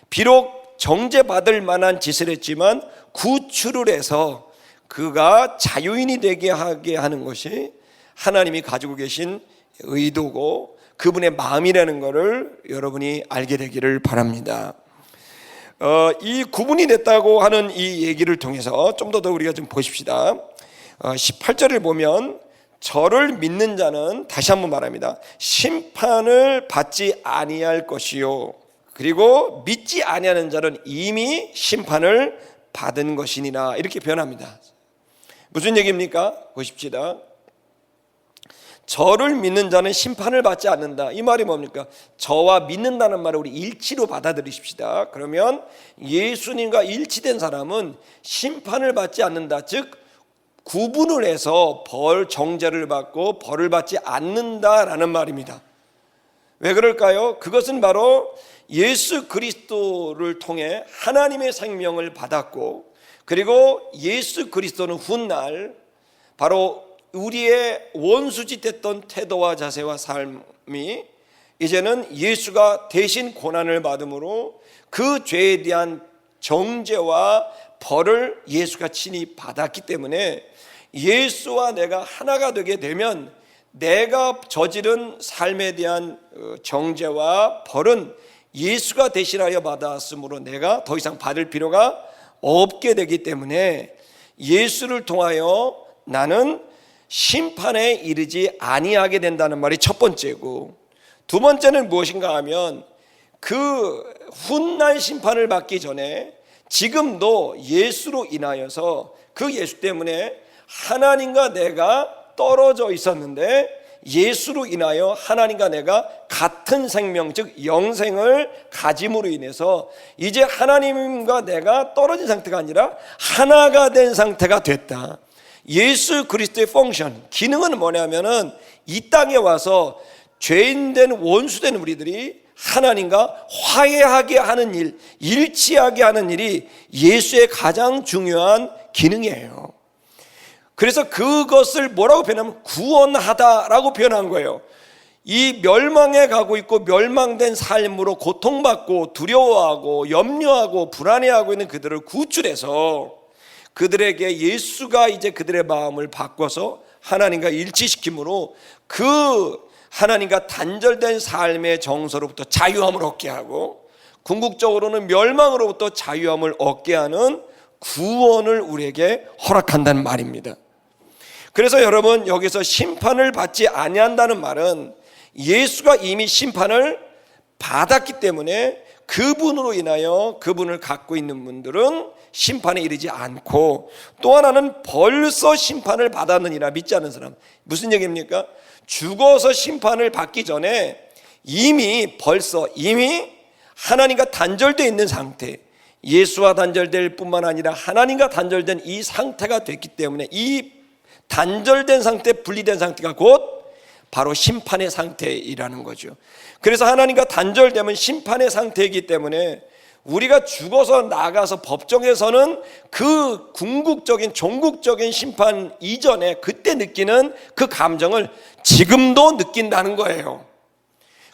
비록 정죄받을 만한 짓을 했지만 구출을 해서 그가 자유인이 되게 하게 하는 것이 하나님이 가지고 계신 의도고 그분의 마음이라는 것을 여러분이 알게 되기를 바랍니다. 이 구분이 됐다고 하는 이 얘기를 통해서 좀 더 우리가 좀 보십시다. 18절을 보면 저를 믿는 자는 다시 한번 말합니다. 심판을 받지 아니할 것이요 그리고 믿지 아니하는 자는 이미 심판을 받은 것이니라 이렇게 표현합니다. 무슨 얘기입니까? 보십시다. 저를 믿는 자는 심판을 받지 않는다. 이 말이 뭡니까? 저와 믿는다는 말을 우리 일치로 받아들이십시다. 그러면 예수님과 일치된 사람은 심판을 받지 않는다. 즉 구분을 해서 정죄를 받고 벌을 받지 않는다라는 말입니다. 왜 그럴까요? 그것은 바로 예수 그리스도를 통해 하나님의 생명을 받았고 그리고 예수 그리스도는 훗날 바로 우리의 원수짓했던 태도와 자세와 삶이 이제는 예수가 대신 고난을 받음으로 그 죄에 대한 정죄와 벌을 예수가 친히 받았기 때문에 예수와 내가 하나가 되게 되면 내가 저지른 삶에 대한 정죄와 벌은 예수가 대신하여 받았으므로 내가 더 이상 받을 필요가 없게 되기 때문에 예수를 통하여 나는 심판에 이르지 아니하게 된다는 말이 첫 번째고, 두 번째는 무엇인가 하면 그 훗날 심판을 받기 전에 지금도 예수로 인하여서 그 예수 때문에 하나님과 내가 떨어져 있었는데 예수로 인하여 하나님과 내가 같은 생명 즉 영생을 가짐으로 인해서 이제 하나님과 내가 떨어진 상태가 아니라 하나가 된 상태가 됐다. 예수 그리스도의 펑션, 기능은 뭐냐면은 이 땅에 와서 죄인된 원수된 우리들이 하나님과 화해하게 하는 일, 일치하게 하는 일이 예수의 가장 중요한 기능이에요. 그래서 그것을 뭐라고 표현하면 구원하다라고 표현한 거예요. 이 멸망에 가고 있고 멸망된 삶으로 고통받고 두려워하고 염려하고 불안해하고 있는 그들을 구출해서 그들에게 예수가 이제 그들의 마음을 바꿔서 하나님과 일치시킴으로 그 하나님과 단절된 삶의 정서로부터 자유함을 얻게 하고 궁극적으로는 멸망으로부터 자유함을 얻게 하는 구원을 우리에게 허락한다는 말입니다. 그래서 여러분 여기서 심판을 받지 아니한다는 말은 예수가 이미 심판을 받았기 때문에 그분으로 인하여 그분을 갖고 있는 분들은 심판에 이르지 않고, 또 하나는 벌써 심판을 받았느니라 믿지 않는 사람. 무슨 얘기입니까? 죽어서 심판을 받기 전에 이미 하나님과 단절되어 있는 상태, 예수와 단절될 뿐만 아니라 하나님과 단절된 이 상태가 됐기 때문에, 이 단절된 상태, 분리된 상태가 곧 바로 심판의 상태이라는 거죠. 그래서 하나님과 단절되면 심판의 상태이기 때문에 우리가 죽어서 나가서 법정에서는 그 궁극적인 종국적인 심판 이전에 그때 느끼는 그 감정을 지금도 느낀다는 거예요.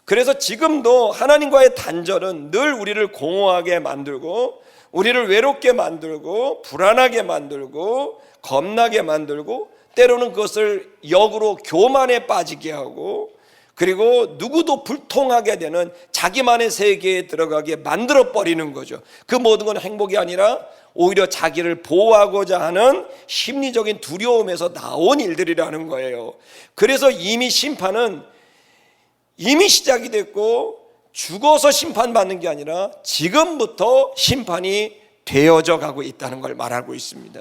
그래서 지금도 하나님과의 단절은 늘 우리를 공허하게 만들고, 우리를 외롭게 만들고, 불안하게 만들고, 겁나게 만들고, 때로는 그것을 역으로 교만에 빠지게 하고, 그리고 누구도 불통하게 되는 자기만의 세계에 들어가게 만들어버리는 거죠. 그 모든 건 행복이 아니라 오히려 자기를 보호하고자 하는 심리적인 두려움에서 나온 일들이라는 거예요. 그래서 이미 심판은 이미 시작이 됐고, 죽어서 심판받는 게 아니라 지금부터 심판이 되어져 가고 있다는 걸 말하고 있습니다.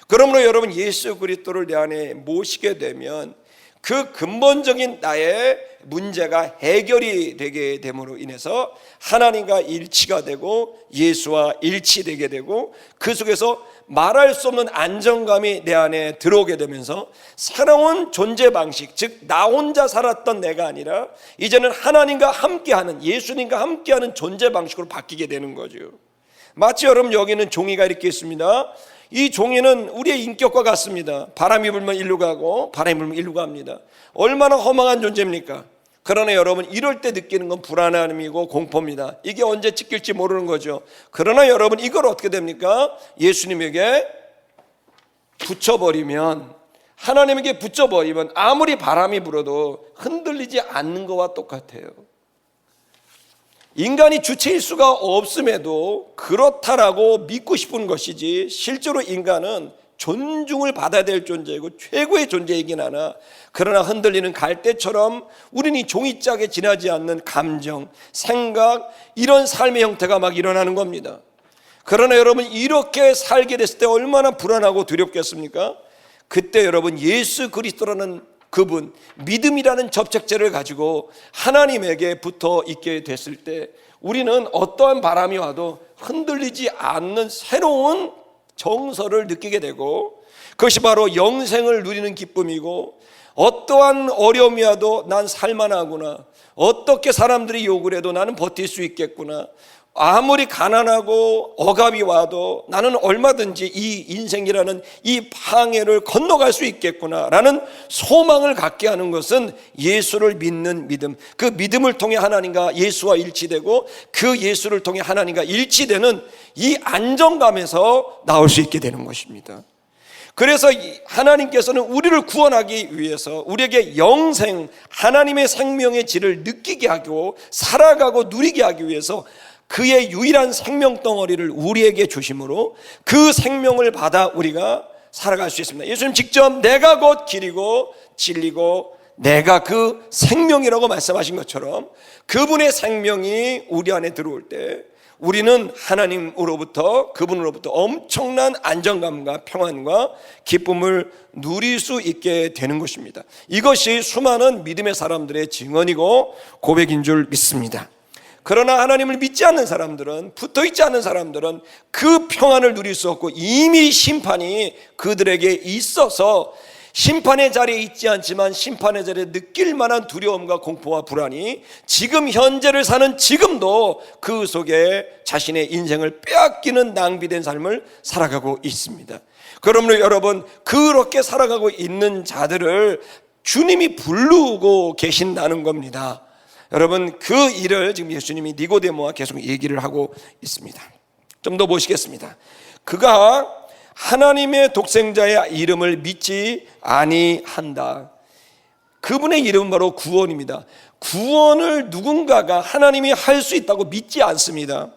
그러므로 여러분, 예수 그리스도를 내 안에 모시게 되면 그 근본적인 나의 문제가 해결이 되게 됨으로 인해서 하나님과 일치가 되고 예수와 일치되게 되고, 그 속에서 말할 수 없는 안정감이 내 안에 들어오게 되면서 새로운 존재 방식, 즉 나 혼자 살았던 내가 아니라 이제는 하나님과 함께하는, 예수님과 함께하는 존재 방식으로 바뀌게 되는 거죠. 마치 여러분, 여기는 종이가 이렇게 있습니다. 이 종이는 우리의 인격과 같습니다. 바람이 불면 일로 가고 바람이 불면 일로 갑니다. 얼마나 허망한 존재입니까? 그러나 여러분, 이럴 때 느끼는 건 불안함이고 공포입니다. 이게 언제 찢길지 모르는 거죠. 그러나 여러분, 이걸 어떻게 됩니까? 예수님에게 붙여버리면, 하나님에게 붙여버리면 아무리 바람이 불어도 흔들리지 않는 것과 똑같아요. 인간이 주체일 수가 없음에도 그렇다라고 믿고 싶은 것이지, 실제로 인간은 존중을 받아야 될 존재이고 최고의 존재이긴 하나, 그러나 흔들리는 갈대처럼 우리는 이 종이짝에 지나지 않는 감정, 생각, 이런 삶의 형태가 막 일어나는 겁니다. 그러나 여러분, 이렇게 살게 됐을 때 얼마나 불안하고 두렵겠습니까? 그때 여러분, 예수 그리스도라는 그분, 믿음이라는 접착제를 가지고 하나님에게 붙어 있게 됐을 때 우리는 어떠한 바람이 와도 흔들리지 않는 새로운 정서를 느끼게 되고, 그것이 바로 영생을 누리는 기쁨이고, 어떠한 어려움이 와도 난 살만하구나, 어떻게 사람들이 욕을 해도 나는 버틸 수 있겠구나, 아무리 가난하고 억압이 와도 나는 얼마든지 이 인생이라는 이 항해를 건너갈 수 있겠구나라는 소망을 갖게 하는 것은 예수를 믿는 믿음, 그 믿음을 통해 하나님과 예수와 일치되고 그 예수를 통해 하나님과 일치되는 이 안정감에서 나올 수 있게 되는 것입니다. 그래서 하나님께서는 우리를 구원하기 위해서 우리에게 영생, 하나님의 생명의 질을 느끼게 하고 살아가고 누리게 하기 위해서 그의 유일한 생명덩어리를 우리에게 주심으로 그 생명을 받아 우리가 살아갈 수 있습니다. 예수님 직접 내가 곧 길이고 진리고 내가 그 생명이라고 말씀하신 것처럼 그분의 생명이 우리 안에 들어올 때 우리는 하나님으로부터, 그분으로부터 엄청난 안정감과 평안과 기쁨을 누릴 수 있게 되는 것입니다. 이것이 수많은 믿음의 사람들의 증언이고 고백인 줄 믿습니다. 그러나 하나님을 믿지 않는 사람들은, 붙어있지 않는 사람들은 그 평안을 누릴 수 없고 이미 심판이 그들에게 있어서 심판의 자리에 있지 않지만 심판의 자리에 느낄 만한 두려움과 공포와 불안이 지금 현재를 사는 지금도 그 속에 자신의 인생을 빼앗기는 낭비된 삶을 살아가고 있습니다. 그러므로 여러분, 그렇게 살아가고 있는 자들을 주님이 부르고 계신다는 겁니다. 여러분, 그 일을 지금 예수님이 니고데모와 계속 얘기를 하고 있습니다. 좀 더 보시겠습니다. 그가 하나님의 독생자의 이름을 믿지 아니한다. 그분의 이름은 바로 구원입니다. 구원을 누군가가 하나님이 할 수 있다고 믿지 않습니다.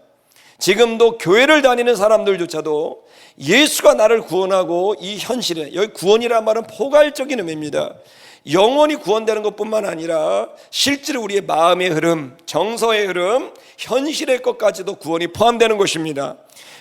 지금도 교회를 다니는 사람들조차도 예수가 나를 구원하고 이 현실에, 여기 구원이라는 말은 포괄적인 의미입니다. 영원히 구원되는 것뿐만 아니라 실제로 우리의 마음의 흐름, 정서의 흐름, 현실의 것까지도 구원이 포함되는 것입니다.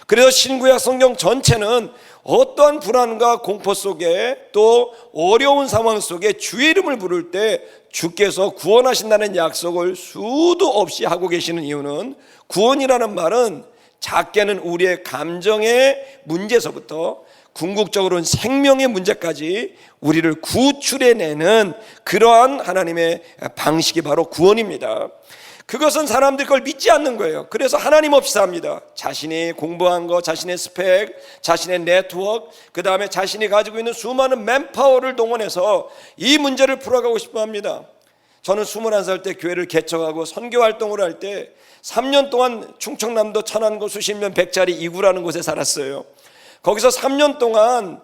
그래서 신구약 성경 전체는 어떠한 불안과 공포 속에 또 어려운 상황 속에 주의 이름을 부를 때 주께서 구원하신다는 약속을 수도 없이 하고 계시는 이유는, 구원이라는 말은 작게는 우리의 감정의 문제에서부터 궁극적으로는 생명의 문제까지 우리를 구출해내는 그러한 하나님의 방식이 바로 구원입니다. 그것은 사람들이 그걸 믿지 않는 거예요. 그래서 하나님 없이 삽니다. 자신이 공부한 거, 자신의 스펙, 자신의 네트워크, 그 다음에 자신이 가지고 있는 수많은 맨파워를 동원해서 이 문제를 풀어가고 싶어 합니다. 저는 21살 때 교회를 개척하고 선교 활동을 할 때 3년 동안 충청남도 천안고 수십면 백자리 이구라는 곳에 살았어요. 거기서 3년 동안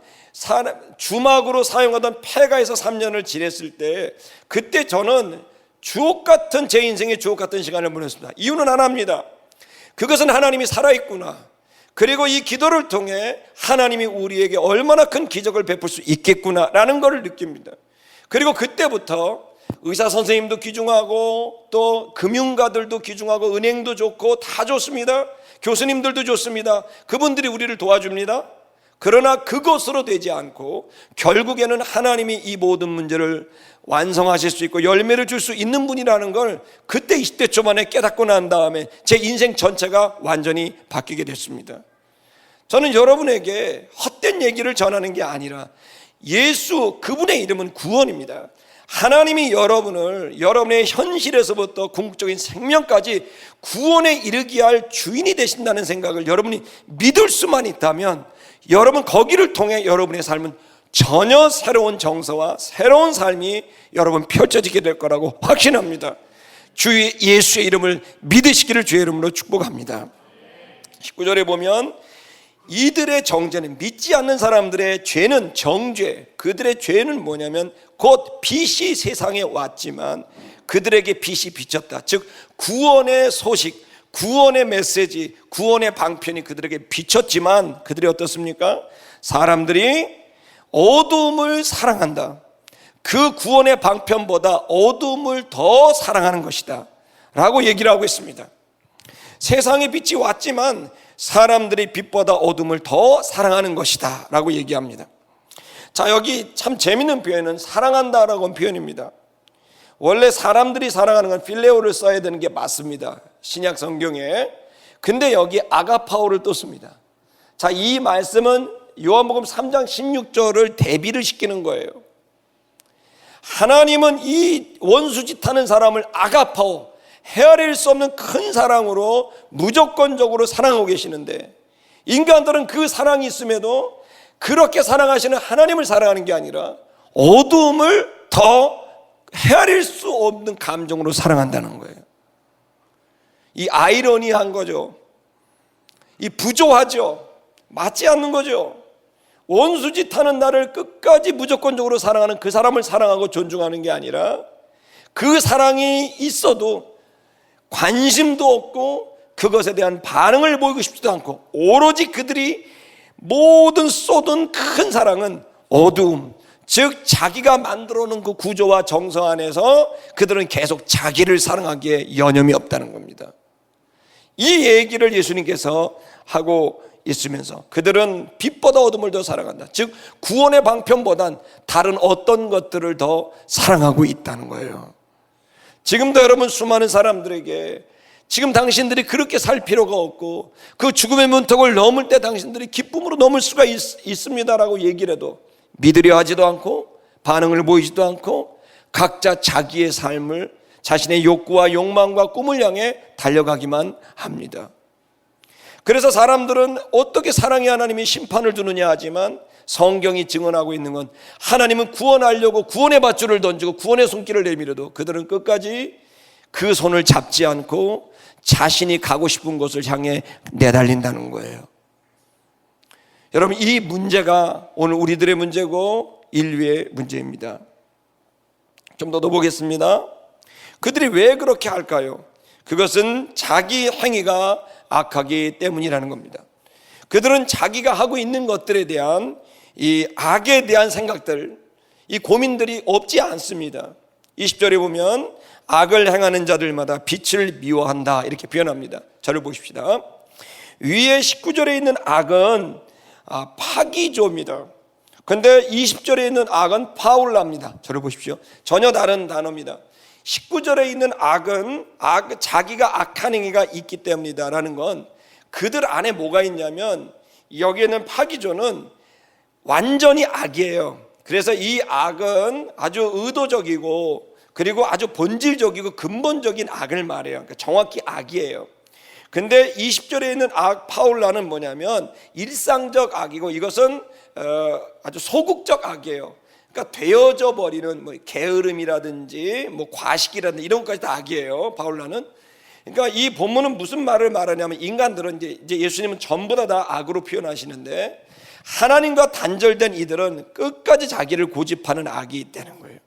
주막으로 사용하던 폐가에서 3년을 지냈을 때, 그때 저는 주옥 같은, 제 인생의 주옥 같은 시간을 보냈습니다. 이유는 하나입니다. 그것은 하나님이 살아있구나, 그리고 이 기도를 통해 하나님이 우리에게 얼마나 큰 기적을 베풀 수 있겠구나라는 것을 느낍니다. 그리고 그때부터 의사 선생님도 귀중하고 또 금융가들도 귀중하고 은행도 좋고 다 좋습니다. 교수님들도 좋습니다. 그분들이 우리를 도와줍니다. 그러나 그것으로 되지 않고 결국에는 하나님이 이 모든 문제를 완성하실 수 있고 열매를 줄 수 있는 분이라는 걸 그때 20대 초반에 깨닫고 난 다음에 제 인생 전체가 완전히 바뀌게 됐습니다. 저는 여러분에게 헛된 얘기를 전하는 게 아니라 예수, 그분의 이름은 구원입니다. 하나님이 여러분을 여러분의 현실에서부터 궁극적인 생명까지 구원에 이르게 할 주인이 되신다는 생각을 여러분이 믿을 수만 있다면, 여러분 거기를 통해 여러분의 삶은 전혀 새로운 정서와 새로운 삶이 여러분 펼쳐지게 될 거라고 확신합니다. 주 예수의 이름을 믿으시기를 주의 이름으로 축복합니다. 19절에 보면 이들의 정죄는, 믿지 않는 사람들의 죄는 정죄, 그들의 죄는 뭐냐면 곧 빛이 세상에 왔지만 그들에게 빛이 비쳤다. 즉 구원의 소식, 구원의 메시지, 구원의 방편이 그들에게 비쳤지만 그들이 어떻습니까? 사람들이 어두움을 사랑한다. 그 구원의 방편보다 어두움을 더 사랑하는 것이다 라고 얘기를 하고 있습니다. 세상에 빛이 왔지만 사람들이 빛보다 어둠을 더 사랑하는 것이다 라고 얘기합니다. 자, 여기 참 재밌는 표현은 사랑한다라고 하는 표현입니다. 원래 사람들이 사랑하는 건 필레오를 써야 되는 게 맞습니다, 신약 성경에. 근데 여기 아가파오를 또 씁니다. 자, 이 말씀은 요한복음 3장 16절을 대비를 시키는 거예요. 하나님은 이 원수짓하는 사람을 아가파오, 헤아릴 수 없는 큰 사랑으로 무조건적으로 사랑하고 계시는데, 인간들은 그 사랑이 있음에도 그렇게 사랑하시는 하나님을 사랑하는 게 아니라 어두움을 더 헤아릴 수 없는 감정으로 사랑한다는 거예요. 이 아이러니한 거죠. 이 부조하죠. 맞지 않는 거죠. 원수짓하는 나를 끝까지 무조건적으로 사랑하는 그 사람을 사랑하고 존중하는 게 아니라, 그 사랑이 있어도 관심도 없고 그것에 대한 반응을 보이고 싶지도 않고, 오로지 그들이 모든 쏟은 큰 사랑은 어두움, 즉 자기가 만들어 놓은 그 구조와 정서 안에서 그들은 계속 자기를 사랑하기에 여념이 없다는 겁니다. 이 얘기를 예수님께서 하고 있으면서 그들은 빛보다 어둠을 더 사랑한다, 즉 구원의 방편보단 다른 어떤 것들을 더 사랑하고 있다는 거예요. 지금도 여러분 수많은 사람들에게 지금 당신들이 그렇게 살 필요가 없고 그 죽음의 문턱을 넘을 때 당신들이 기쁨으로 넘을 수가 있습니다라고 얘기를 해도 믿으려 하지도 않고 반응을 보이지도 않고 각자 자기의 삶을, 자신의 욕구와 욕망과 꿈을 향해 달려가기만 합니다. 그래서 사람들은 어떻게 사랑의 하나님이 심판을 두느냐 하지만, 성경이 증언하고 있는 건 하나님은 구원하려고 구원의 밧줄을 던지고 구원의 손길을 내밀어도 그들은 끝까지 그 손을 잡지 않고 자신이 가고 싶은 곳을 향해 내달린다는 거예요. 여러분, 이 문제가 오늘 우리들의 문제고 인류의 문제입니다. 좀 더 보겠습니다. 그들이 왜 그렇게 할까요? 그것은 자기 행위가 악하기 때문이라는 겁니다. 그들은 자기가 하고 있는 것들에 대한 이 악에 대한 생각들, 이 고민들이 없지 않습니다. 20절에 보면 악을 행하는 자들마다 빛을 미워한다 이렇게 표현합니다. 저를 보십시다. 위에 19절에 있는 악은 파기조입니다. 그런데 20절에 있는 악은 파울라입니다. 저를 보십시오. 전혀 다른 단어입니다. 19절에 있는 악은 자기가 악한 행위가 있기 때문이다라는 건 그들 안에 뭐가 있냐면 여기에는 파기조는 완전히 악이에요. 그래서 이 악은 아주 의도적이고 그리고 아주 본질적이고 근본적인 악을 말해요. 그러니까 정확히 악이에요. 근데 20절에 있는 악 파울라는 뭐냐면 일상적 악이고 이것은 아주 소극적 악이에요. 그러니까 되어져 버리는 뭐 게으름이라든지 뭐 과식이라든지 이런 것까지 다 악이에요. 파울라는. 그러니까 이 본문은 무슨 말을 말하냐면 인간들은 이제 예수님은 전부 다 악으로 표현하시는데 하나님과 단절된 이들은 끝까지 자기를 고집하는 악이 있다는 거예요.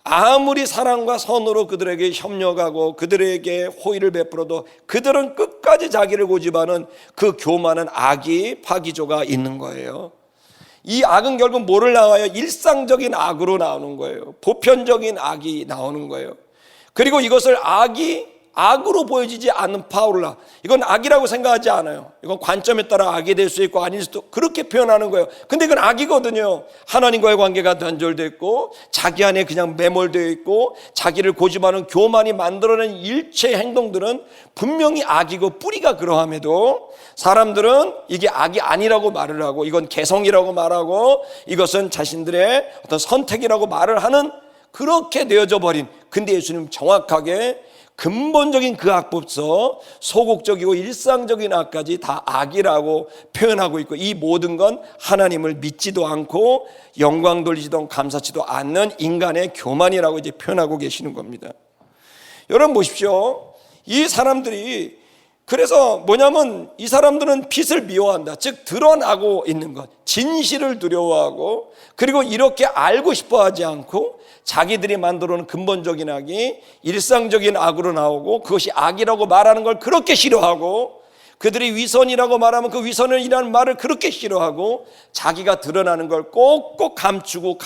아무리 사랑과 선으로 그들에게 협력하고 그들에게 호의를 베풀어도 그들은 끝까지 자기를 고집하는 그 교만한 악이 파기조가 있는 거예요. 이 악은 결국 뭐를 나와요? 일상적인 악으로 나오는 거예요. 보편적인 악이 나오는 거예요. 그리고 이것을 악으로 보여지지 않는 파울라, 이건 악이라고 생각하지 않아요. 이건 관점에 따라 악이 될 수 있고 아닐 수도, 그렇게 표현하는 거예요. 근데 이건 악이거든요. 하나님과의 관계가 단절되어 있고 자기 안에 그냥 매몰되어 있고 자기를 고집하는 교만이 만들어낸 일체 행동들은 분명히 악이고 뿌리가 그러함에도 사람들은 이게 악이 아니라고 말을 하고 이건 개성이라고 말하고 이것은 자신들의 어떤 선택이라고 말을 하는, 그렇게 되어져 버린. 근데 예수님은 정확하게 근본적인 그 악부터 소극적이고 일상적인 악까지 다 악이라고 표현하고 있고 이 모든 건 하나님을 믿지도 않고 영광 돌리지도 감사치도 않는 인간의 교만이라고 이제 표현하고 계시는 겁니다. 여러분 보십시오. 이 사람들이 그래서 뭐냐면 이 사람들은 빛을 미워한다. 즉 드러나고 있는 것, 진실을 두려워하고 그리고 이렇게 알고 싶어 하지 않고 자기들이 만들어 놓은 근본적인 악이 일상적인 악으로 나오고 그것이 악이라고 말하는 걸 그렇게 싫어하고 그들이 위선이라고 말하면 그 위선이라는 말을 그렇게 싫어하고 자기가 드러나는 걸 꼭꼭 감추고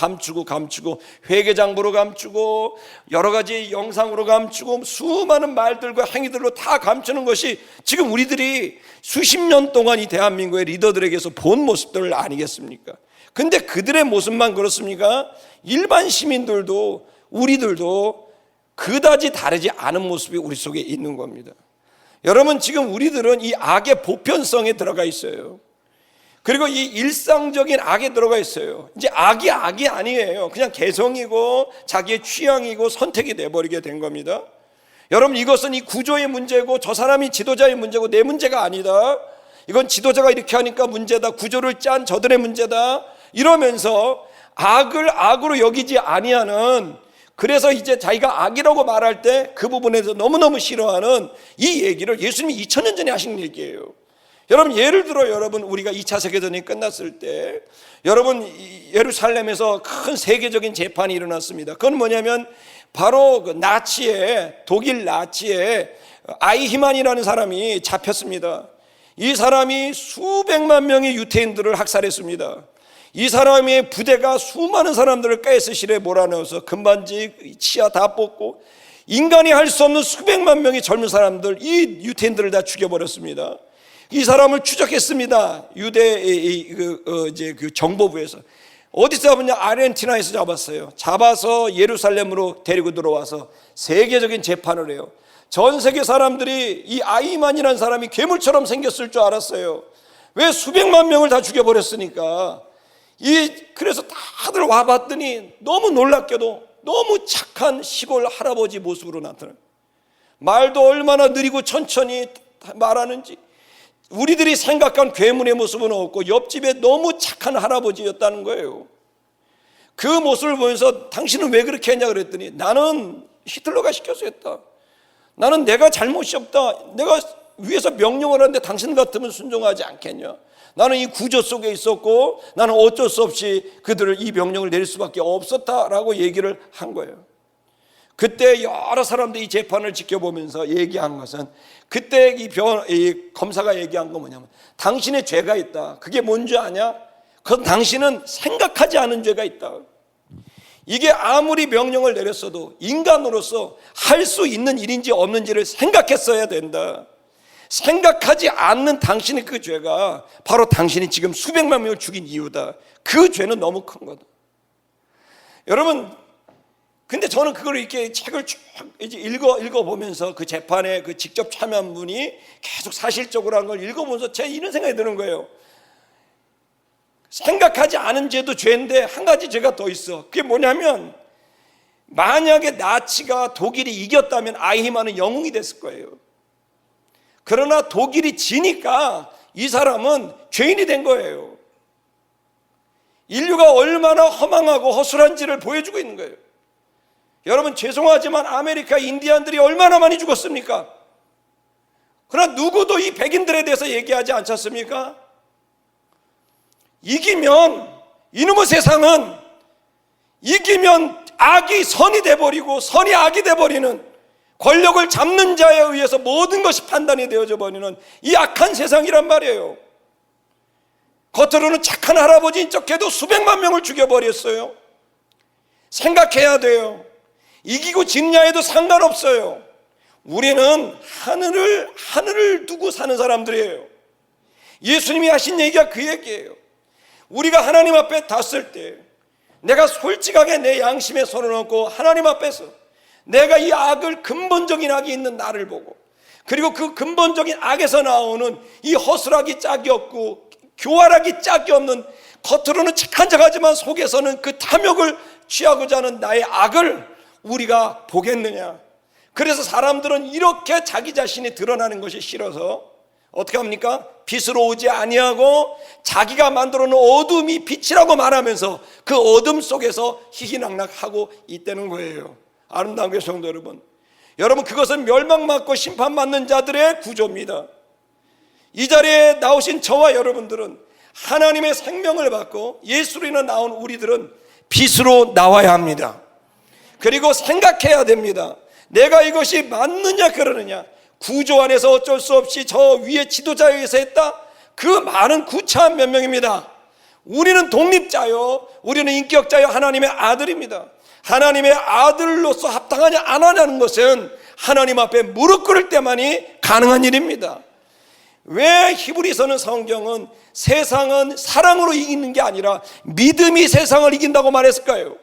회계장부로 감추고 여러 가지 영상으로 감추고 수많은 말들과 행위들로 다 감추는 것이 지금 우리들이 수십 년 동안 이 대한민국의 리더들에게서 본 모습들 아니겠습니까? 근데 그들의 모습만 그렇습니까? 일반 시민들도 우리들도 그다지 다르지 않은 모습이 우리 속에 있는 겁니다. 여러분 지금 우리들은 이 악의 보편성에 들어가 있어요. 그리고 이 일상적인 악에 들어가 있어요. 이제 악이 아니에요. 그냥 개성이고 자기의 취향이고 선택이 돼버리게 된 겁니다. 여러분 이것은 이 구조의 문제고 저 사람이 지도자의 문제고 내 문제가 아니다. 이건 지도자가 이렇게 하니까 문제다. 구조를 짠 저들의 문제다. 이러면서 악을 악으로 여기지 아니하는, 그래서 이제 자기가 악이라고 말할 때 그 부분에서 너무너무 싫어하는 이 얘기를 예수님이 2000년 전에 하신 얘기예요. 여러분 예를 들어 여러분 우리가 2차 세계대전이 끝났을 때 여러분 예루살렘에서 큰 세계적인 재판이 일어났습니다. 그건 뭐냐면 바로 그 독일 나치의 아이히만이라는 사람이 잡혔습니다. 이 사람이 수백만 명의 유태인들을 학살했습니다. 이 사람의 부대가 수많은 사람들을 가스실에 몰아넣어서 금반지 치아 다 뽑고 인간이 할 수 없는 수백만 명의 젊은 사람들, 이 유태인들을 다 죽여버렸습니다. 이 사람을 추적했습니다. 유대 그 정보부에서. 어디서 잡았냐? 아르헨티나에서 잡았어요. 잡아서 예루살렘으로 데리고 들어와서 세계적인 재판을 해요. 전 세계 사람들이 이 아이만이라는 사람이 괴물처럼 생겼을 줄 알았어요. 왜? 수백만 명을 다 죽여버렸으니까. 그래서 다들 와봤더니 너무 놀랍게도 너무 착한 시골 할아버지 모습으로 나타나요. 말도 얼마나 느리고 천천히 말하는지, 우리들이 생각한 괴물의 모습은 없고 옆집에 너무 착한 할아버지였다는 거예요. 그 모습을 보면서 당신은 왜 그렇게 했냐 그랬더니 나는 히틀러가 시켜서 했다. 나는 내가 잘못이 없다. 내가 위에서 명령을 하는데 당신 같으면 순종하지 않겠냐. 나는 이 구조 속에 있었고 나는 어쩔 수 없이 그들을 이 명령을 내릴 수밖에 없었다라고 얘기를 한 거예요. 그때 여러 사람들이 이 재판을 지켜보면서 얘기한 것은, 그때 이 검사가 얘기한 건 뭐냐면 당신의 죄가 있다. 그게 뭔지 아냐? 그건 당신은 생각하지 않은 죄가 있다. 이게 아무리 명령을 내렸어도 인간으로서 할 수 있는 일인지 없는지를 생각했어야 된다. 생각하지 않는 당신의 그 죄가 바로 당신이 지금 수백만 명을 죽인 이유다. 그 죄는 너무 큰 거다. 여러분, 근데 저는 그걸 이렇게 책을 쭉 이제 읽어보면서 그 재판에 그 직접 참여한 분이 계속 사실적으로 한 걸 읽어보면서 제 이런 생각이 드는 거예요. 생각하지 않은 죄도 죄인데 한 가지 죄가 더 있어. 그게 뭐냐면, 만약에 나치가 독일이 이겼다면 아이히만은 영웅이 됐을 거예요. 그러나 독일이 지니까 이 사람은 죄인이 된 거예요. 인류가 얼마나 허망하고 허술한지를 보여주고 있는 거예요. 여러분, 죄송하지만 아메리카 인디안들이 얼마나 많이 죽었습니까? 그러나 누구도 이 백인들에 대해서 얘기하지 않지 않습니까? 이기면, 이놈의 세상은 이기면 악이 선이 돼버리고 선이 악이 돼버리는, 권력을 잡는 자에 의해서 모든 것이 판단이 되어져 버리는 이 악한 세상이란 말이에요. 겉으로는 착한 할아버지인 척해도 수백만 명을 죽여버렸어요. 생각해야 돼요. 이기고 지느냐에도 상관없어요. 우리는 하늘을 두고 사는 사람들이에요. 예수님이 하신 얘기가 그 얘기예요. 우리가 하나님 앞에 닿았을 때 내가 솔직하게 내 양심에 손을 얹고 하나님 앞에서 내가 이 악을, 근본적인 악이 있는 나를 보고, 그리고 그 근본적인 악에서 나오는 이 허술하기 짝이 없고 교활하기 짝이 없는, 겉으로는 착한 척하지만 속에서는 그 탐욕을 취하고자 하는 나의 악을 우리가 보겠느냐. 그래서 사람들은 이렇게 자기 자신이 드러나는 것이 싫어서 어떻게 합니까? 빛으로 오지 아니하고 자기가 만들어 놓은 어둠이 빛이라고 말하면서 그 어둠 속에서 희희낙낙하고 있다는 거예요. 아름다운 교회 성도 여러분, 그것은 멸망받고 심판받는 자들의 구조입니다. 이 자리에 나오신 저와 여러분들은 하나님의 생명을 받고 예수로 인해 나온 우리들은 빛으로 나와야 합니다. 그리고 생각해야 됩니다. 내가 이것이 맞느냐 그러느냐. 구조 안에서 어쩔 수 없이 저 위에 지도자에 의해서 했다. 그 말은 구차한 변명입니다. 우리는 독립자요, 우리는 인격자요, 하나님의 아들입니다. 하나님의 아들로서 합당하냐 안 하냐는 것은 하나님 앞에 무릎 꿇을 때만이 가능한 일입니다. 왜 히브리서는, 성경은 세상은 사랑으로 이기는 게 아니라 믿음이 세상을 이긴다고 말했을까요?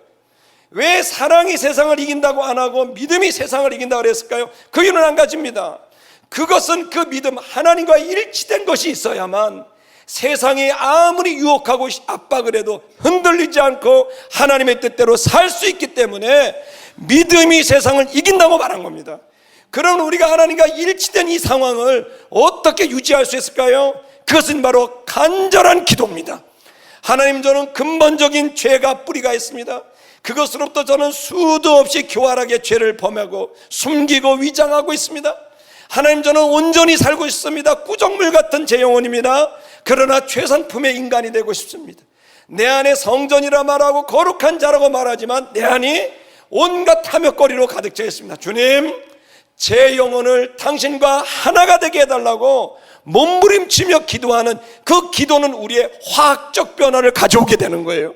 왜 사랑이 세상을 이긴다고 안 하고 믿음이 세상을 이긴다고 그랬을까요? 그 이유는 한 가지입니다. 그것은 그 믿음, 하나님과 일치된 것이 있어야만 세상이 아무리 유혹하고 압박을 해도 흔들리지 않고 하나님의 뜻대로 살 수 있기 때문에 믿음이 세상을 이긴다고 말한 겁니다. 그럼 우리가 하나님과 일치된 이 상황을 어떻게 유지할 수 있을까요? 그것은 바로 간절한 기도입니다. 하나님, 저는 근본적인 죄가 뿌리가 있습니다. 그것으로부터 저는 수도 없이 교활하게 죄를 범하고 숨기고 위장하고 있습니다. 하나님, 저는 온전히 살고 있습니다. 구정물 같은 제 영혼입니다. 그러나 최상품의 인간이 되고 싶습니다. 내 안에 성전이라 말하고 거룩한 자라고 말하지만 내 안이 온갖 탐욕거리로 가득 차 있습니다. 주님, 제 영혼을 당신과 하나가 되게 해달라고 몸부림치며 기도하는 그 기도는 우리의 화학적 변화를 가져오게 되는 거예요.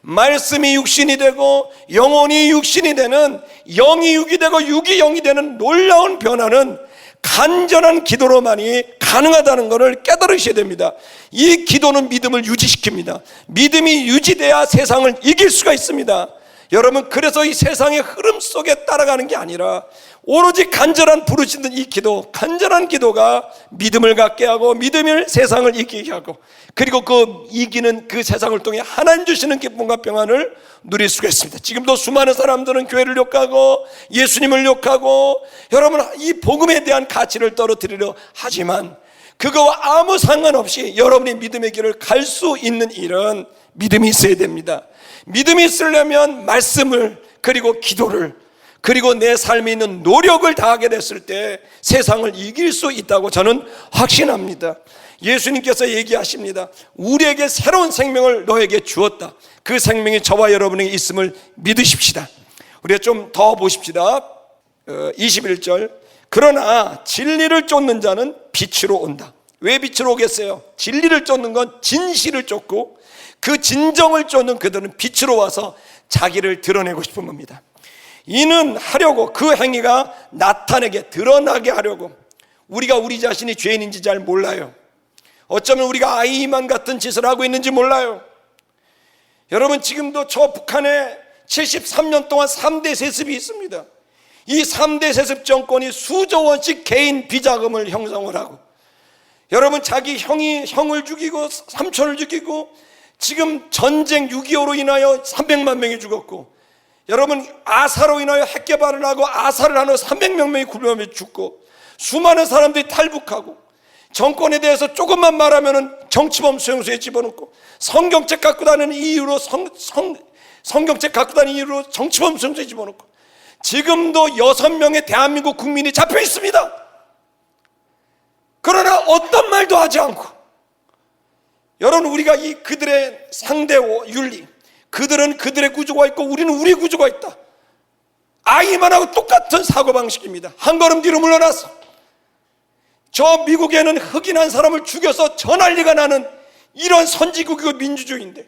말씀이 육신이 되고 영혼이 육신이 되는, 영이 육이 되고 육이 영이 되는 놀라운 변화는 간절한 기도로만이 가능하다는 것을 깨달으셔야 됩니다. 이 기도는 믿음을 유지시킵니다. 믿음이 유지돼야 세상을 이길 수가 있습니다. 여러분, 그래서 이 세상의 흐름 속에 따라가는 게 아니라 오로지 간절한 부르짖는 이 기도, 간절한 기도가 믿음을 갖게 하고 믿음을 세상을 이기게 하고, 그리고 그 이기는 그 세상을 통해 하나님 주시는 기쁨과 평안을 누릴 수가 있습니다. 지금도 수많은 사람들은 교회를 욕하고 예수님을 욕하고 여러분, 이 복음에 대한 가치를 떨어뜨리려 하지만 그거와 아무 상관없이 여러분이 믿음의 길을 갈 수 있는 일은 믿음이 있어야 됩니다. 믿음이 있으려면 말씀을, 그리고 기도를, 그리고 내 삶에 있는 노력을 다하게 됐을 때 세상을 이길 수 있다고 저는 확신합니다. 예수님께서 얘기하십니다. 우리에게 새로운 생명을 너에게 주었다. 그 생명이 저와 여러분에게 있음을 믿으십시다. 우리가 좀 더 보십시다. 21절, 그러나 진리를 쫓는 자는 빛으로 온다. 왜 빛으로 오겠어요? 진리를 쫓는 건 진실을 쫓고 그 진정을 쫓는 그들은 빛으로 와서 자기를 드러내고 싶은 겁니다. 이는 하려고, 그 행위가 나타내게, 드러나게 하려고. 우리가 우리 자신이 죄인인지 잘 몰라요. 어쩌면 우리가 아이만 같은 짓을 하고 있는지 몰라요. 여러분, 지금도 저 북한에 73년 동안 3대 세습이 있습니다. 이 3대 세습 정권이 수조 원씩 개인 비자금을 형성을 하고, 여러분, 자기 형을 죽이고 삼촌을 죽이고, 지금 전쟁 6.25로 인하여 300만 명이 죽었고, 여러분, 아사로 인하여 핵개발을 하고 아사를 하는 300명 명이 굶어 죽고, 수많은 사람들이 탈북하고, 정권에 대해서 조금만 말하면 정치범 수용소에 집어넣고, 성경책 갖고 다니는 이유로 성경책 갖고 다니는 이유로 정치범 수용소에 집어넣고, 지금도 6명의 대한민국 국민이 잡혀 있습니다. 그러나 어떤 말도 하지 않고, 여러분, 우리가 이 그들의 상대 윤리, 그들은 그들의 구조가 있고 우리는 우리 구조가 있다, 아이만 하고 똑같은 사고방식입니다. 한 걸음 뒤로 물러나서 저 미국에는 흑인한 사람을 죽여서 저 난리가 나는 이런 선진국이고 민주주의인데,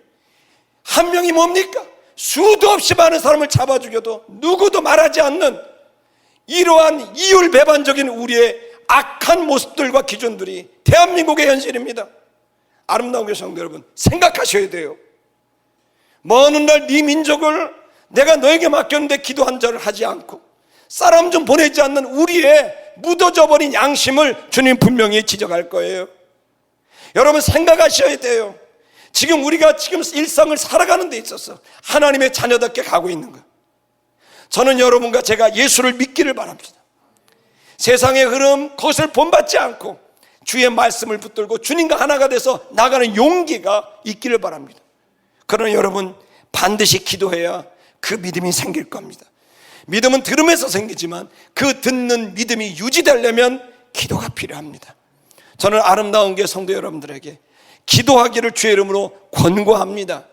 한 명이 뭡니까? 수도 없이 많은 사람을 잡아 죽여도 누구도 말하지 않는 이러한 이율배반적인 우리의 악한 모습들과 기준들이 대한민국의 현실입니다. 아름다운 교회 성도 여러분, 생각하셔야 돼요. 먼 훗날 네 민족을 내가 너에게 맡겼는데 기도 한 절을 하지 않고 사람 좀 보내지 않는 우리의 묻어져 버린 양심을 주님 분명히 지적할 거예요. 여러분, 생각하셔야 돼요. 지금 우리가 지금 일상을 살아가는 데 있어서 하나님의 자녀답게 가고 있는 거, 저는 여러분과 제가 예수를 믿기를 바랍니다. 세상의 흐름, 그것을 본받지 않고 주의 말씀을 붙들고 주님과 하나가 돼서 나가는 용기가 있기를 바랍니다. 그러나 여러분, 반드시 기도해야 그 믿음이 생길 겁니다. 믿음은 들음에서 생기지만 그 듣는 믿음이 유지되려면 기도가 필요합니다. 저는 아름다운 교회 성도 여러분들에게 기도하기를 주의 이름으로 권고합니다.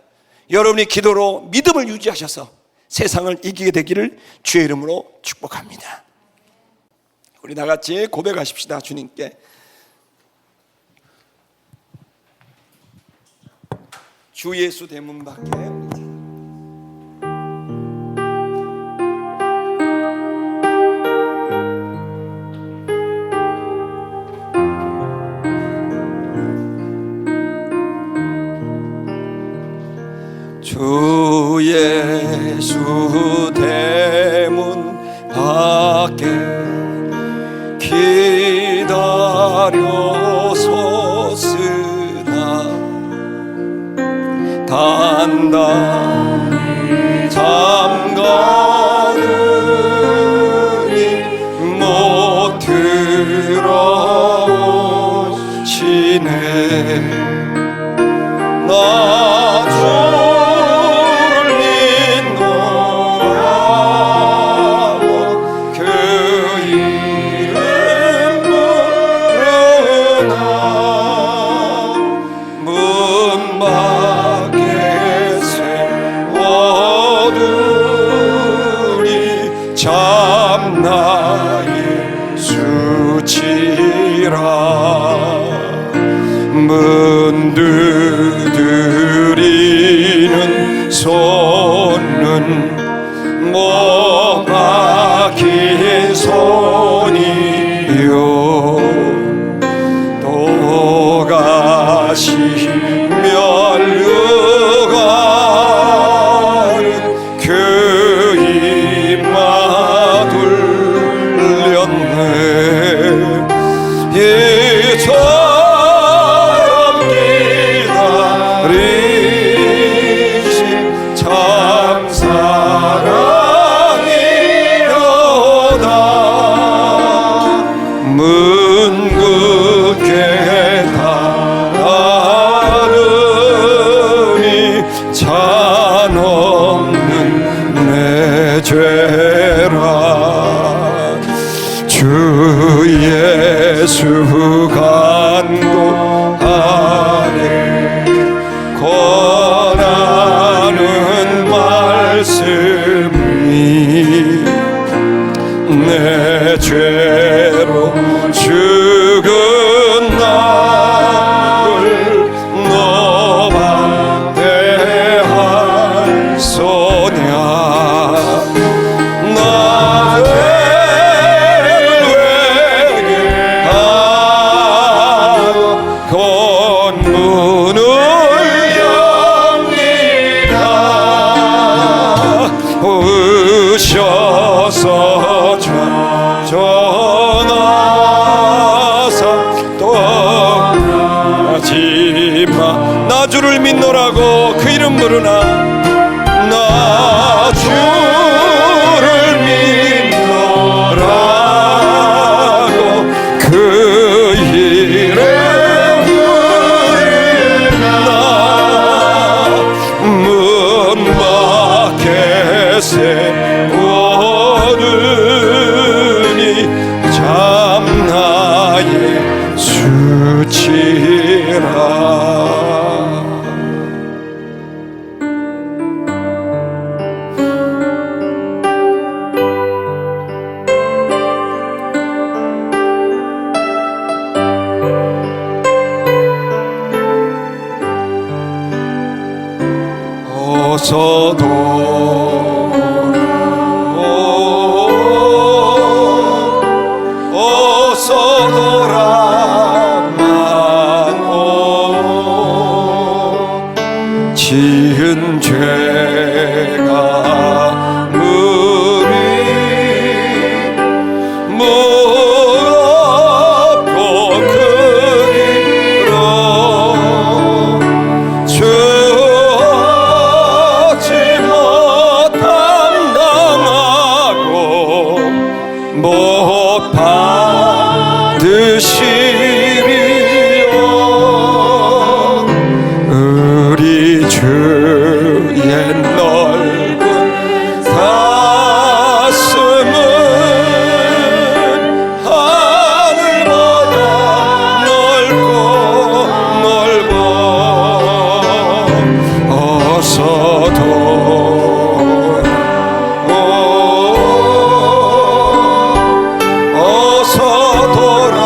여러분이 기도로 믿음을 유지하셔서 세상을 이기게 되기를 주의 이름으로 축복합니다. 우리 다 같이 고백하십시다. 주님께 주 예수 대문 밖에 주 예수 대문 밖에 기다려 섰으나 단단히 잠가느니 못 들어오시네. 나 주를 믿노라고 그 이름 부르나 문 밖에 세워두리 참나의 수치라. 문 두드리는 손은 못 박힌 손이요 또 가시면 류가는 그 입마 둘렸네. 이처럼 기다리신 참 사랑이로다. 문 굳게 닫으니 잔 없는 내 죄라. 주 예수 간구하네. 권하는 말씀이 내 죄로 죽은 나를 너 방대할 손에 주를 믿노라고 그 이름 부르나 나 주를 믿노라고 그 이름 부르나 문 밖에 세워두니 참 나의 수치라. 어서 돌아마오 지은 죄가 무리 무겁고 크기로 주지 못함 당하고 못 받으시리요 우리 주의 넓은 가슴은 하늘보다 넓고 어서 돌아마노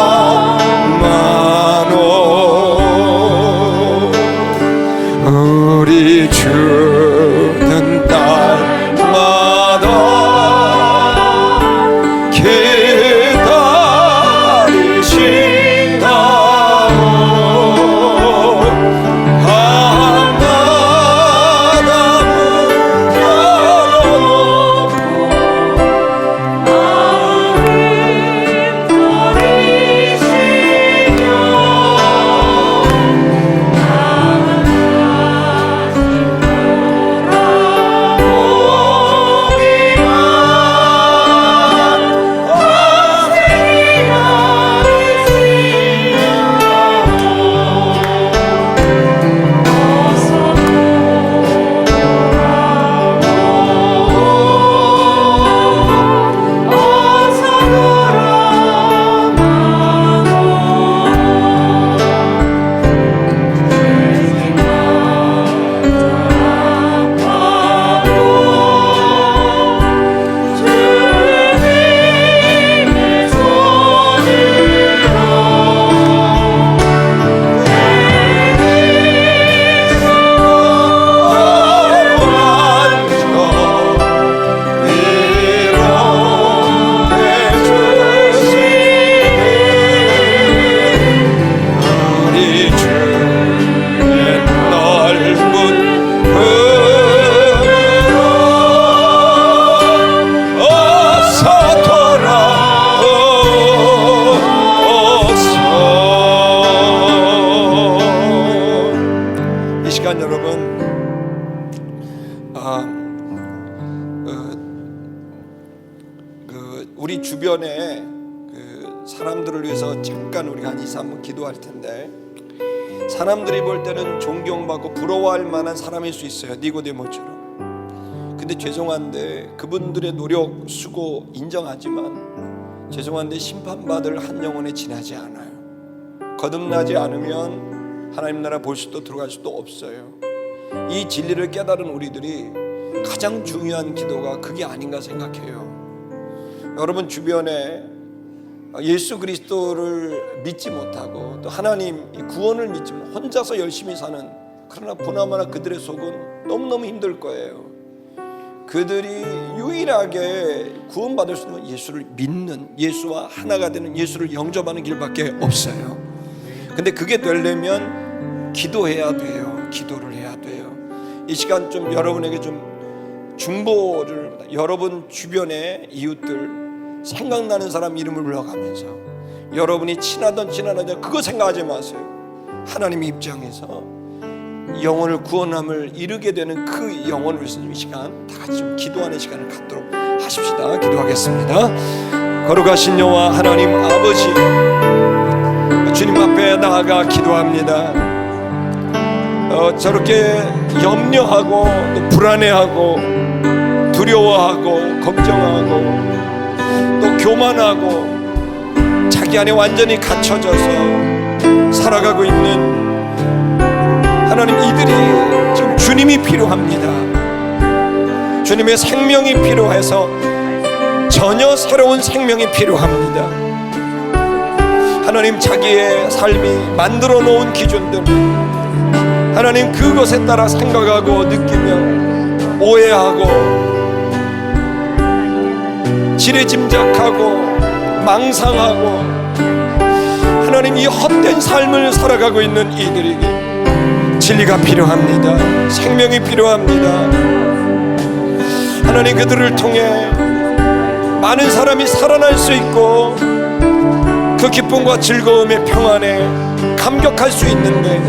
우리 주는 날마다 기다리신다오 한바다 문 열어놓고 우리 주변에 사람들을 위해서 잠깐 우리가 한 2-3분 기도할 텐데, 사람들이 볼 때는 존경받고 부러워할 만한 사람일 수 있어요, 니고데모처럼. 근데 죄송한데 그분들의 노력, 수고 인정하지만 죄송한데 심판받을 한 영혼에 지나지 않아요. 거듭나지 않으면 하나님 나라 볼 수도 들어갈 수도 없어요. 이 진리를 깨달은 우리들이 가장 중요한 기도가 그게 아닌가 생각해요. 여러분 주변에 예수 그리스도를 믿지 못하고 또 하나님 구원을 믿지 못하고 혼자서 열심히 사는, 그러나 보나마나 그들의 속은 너무너무 힘들 거예요. 그들이 유일하게 구원받을 수 있는 예수를 믿는, 예수와 하나가 되는, 예수를 영접하는 길밖에 없어요. 근데 그게 되려면 기도해야 돼요. 기도를 해야 돼요. 이 시간 좀 여러분에게 좀 중보를, 여러분 주변의 이웃들 생각나는 사람 이름을 불러가면서, 여러분이 친하던 친하던 그거 생각하지 마세요. 하나님의 입장에서 영혼을 구원함을 이루게 되는 그 영혼을 위해서 이 시간 다 같이 좀 기도하는 시간을 갖도록 하십시다. 기도하겠습니다. 거룩하신 여호와 하나님 아버지, 주님 앞에 나아가 기도합니다. 저렇게 염려하고 또 불안해하고 두려워하고 걱정하고 또 교만하고 자기 안에 완전히 갇혀져서 살아가고 있는 하나님, 이들이 지금 주님이 필요합니다. 주님의 생명이 필요해서 전혀 새로운 생명이 필요합니다. 하나님, 자기의 삶이 만들어 놓은 기준들, 하나님 그것에 따라 생각하고 느끼며 오해하고 지레짐작하고 망상하고 하나님 이 헛된 삶을 살아가고 있는 이들에게 진리가 필요합니다. 생명이 필요합니다. 하나님, 그들을 통해 많은 사람이 살아날 수 있고 그 기쁨과 즐거움의 평안에 감격할 수 있는데,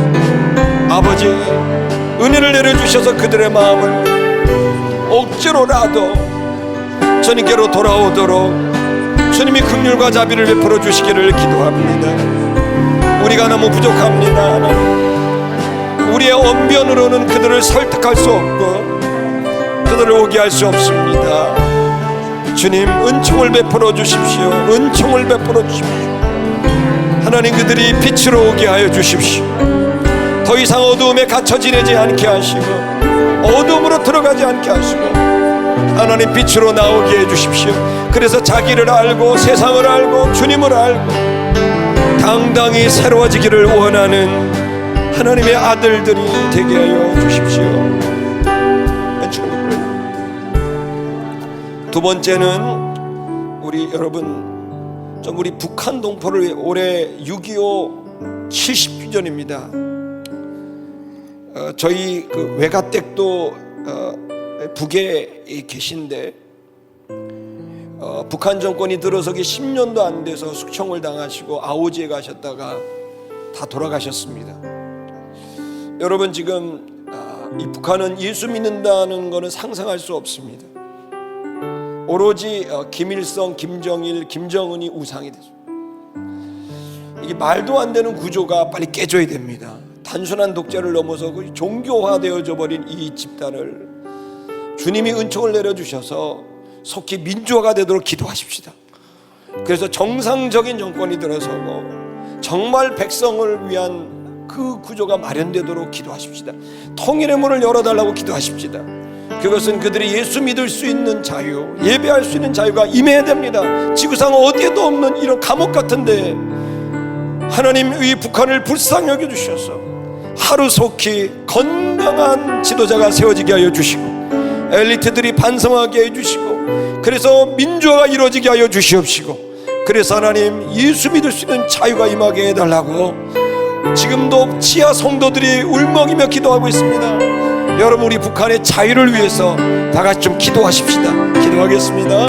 아버지 은혜를 내려주셔서 그들의 마음을 억지로라도 주님께로 돌아오도록 주님이 긍휼과 자비를 베풀어 주시기를 기도합니다. 우리가 너무 부족합니다. 하나님, 우리의 언변으로는 그들을 설득할 수 없고 그들을 오게 할 수 없습니다. 주님, 은총을 베풀어 주십시오. 은총을 베풀어 주십시오. 하나님, 그들이 빛으로 오게 하여 주십시오. 더 이상 어두움에 갇혀 지내지 않게 하시고 어두움으로 들어가지 않게 하시고 하나님, 빛으로 나오게 해 주십시오. 그래서 자기를 알고 세상을 알고 주님을 알고 당당히 새로워지기를 원하는 하나님의 아들들이 되게 하여 주십시오. 두 번째는 우리 여러분, 우리 북한 동포를 올해 6.25 70주년입니다. 저희 그 외가댁도 북에 계신데 북한 정권이 들어서기 10년도 안 돼서 숙청을 당하시고 아오지에 가셨다가 다 돌아가셨습니다. 여러분, 지금 이 북한은 예수 믿는다는 것은 상상할 수 없습니다. 오로지 김일성, 김정일, 김정은이 우상이 되죠. 이게 말도 안 되는 구조가 빨리 깨져야 됩니다. 단순한 독재를 넘어서 종교화되어져 버린 이 집단을 주님이 은총을 내려주셔서 속히 민주화가 되도록 기도하십시다. 그래서 정상적인 정권이 들어서고 정말 백성을 위한 그 구조가 마련되도록 기도하십시다. 통일의 문을 열어달라고 기도하십시다. 그것은 그들이 예수 믿을 수 있는 자유, 예배할 수 있는 자유가 임해야 됩니다. 지구상 어디에도 없는 이런 감옥 같은데 하나님, 이 북한을 불쌍히 여겨주셔서 하루속히 건강한 지도자가 세워지게 하여 주시고 엘리트들이 반성하게 해주시고 그래서 민주화가 이루어지게 하여 주시옵시고, 그래서 하나님, 예수 믿을 수 있는 자유가 임하게 해달라고 지금도 지하 성도들이 울먹이며 기도하고 있습니다. 여러분, 우리 북한의 자유를 위해서 다 같이 좀 기도하십시다. 기도하겠습니다.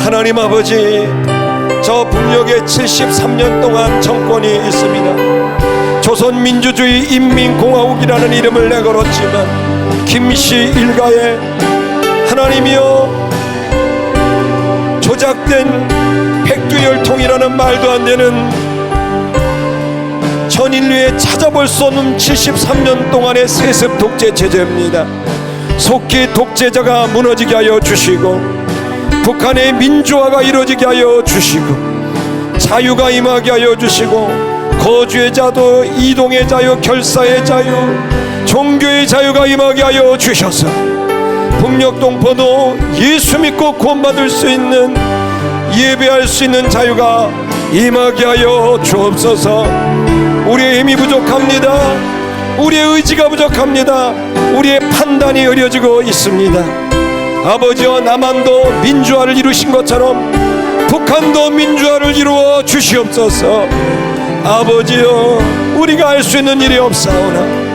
하나님 아버지, 저 북녘에 73년 동안 정권이 있습니다. 조선민주주의 인민공화국이라는 이름을 내걸었지만 김씨 일가에 하나님이여 조작된 백두혈통이라는 말도 안 되는 전인류에 찾아볼 수 없는 73년 동안의 세습 독재 체제입니다. 속히 독재자가 무너지게 하여 주시고 북한의 민주화가 이루어지게 하여 주시고 자유가 임하게 하여 주시고 거주의 자도 이동의 자유, 결사의 자유, 종교의 자유가 임하게 하여 주셔서 북녘 동포도 예수 믿고 구원받을 수 있는, 예배할 수 있는 자유가 임하게 하여 주옵소서. 우리의 힘이 부족합니다. 우리의 의지가 부족합니다. 우리의 판단이 흐려지고 있습니다. 아버지여, 남한도 민주화를 이루신 것처럼 북한도 민주화를 이루어 주시옵소서. 아버지여, 우리가 할 수 있는 일이 없사오나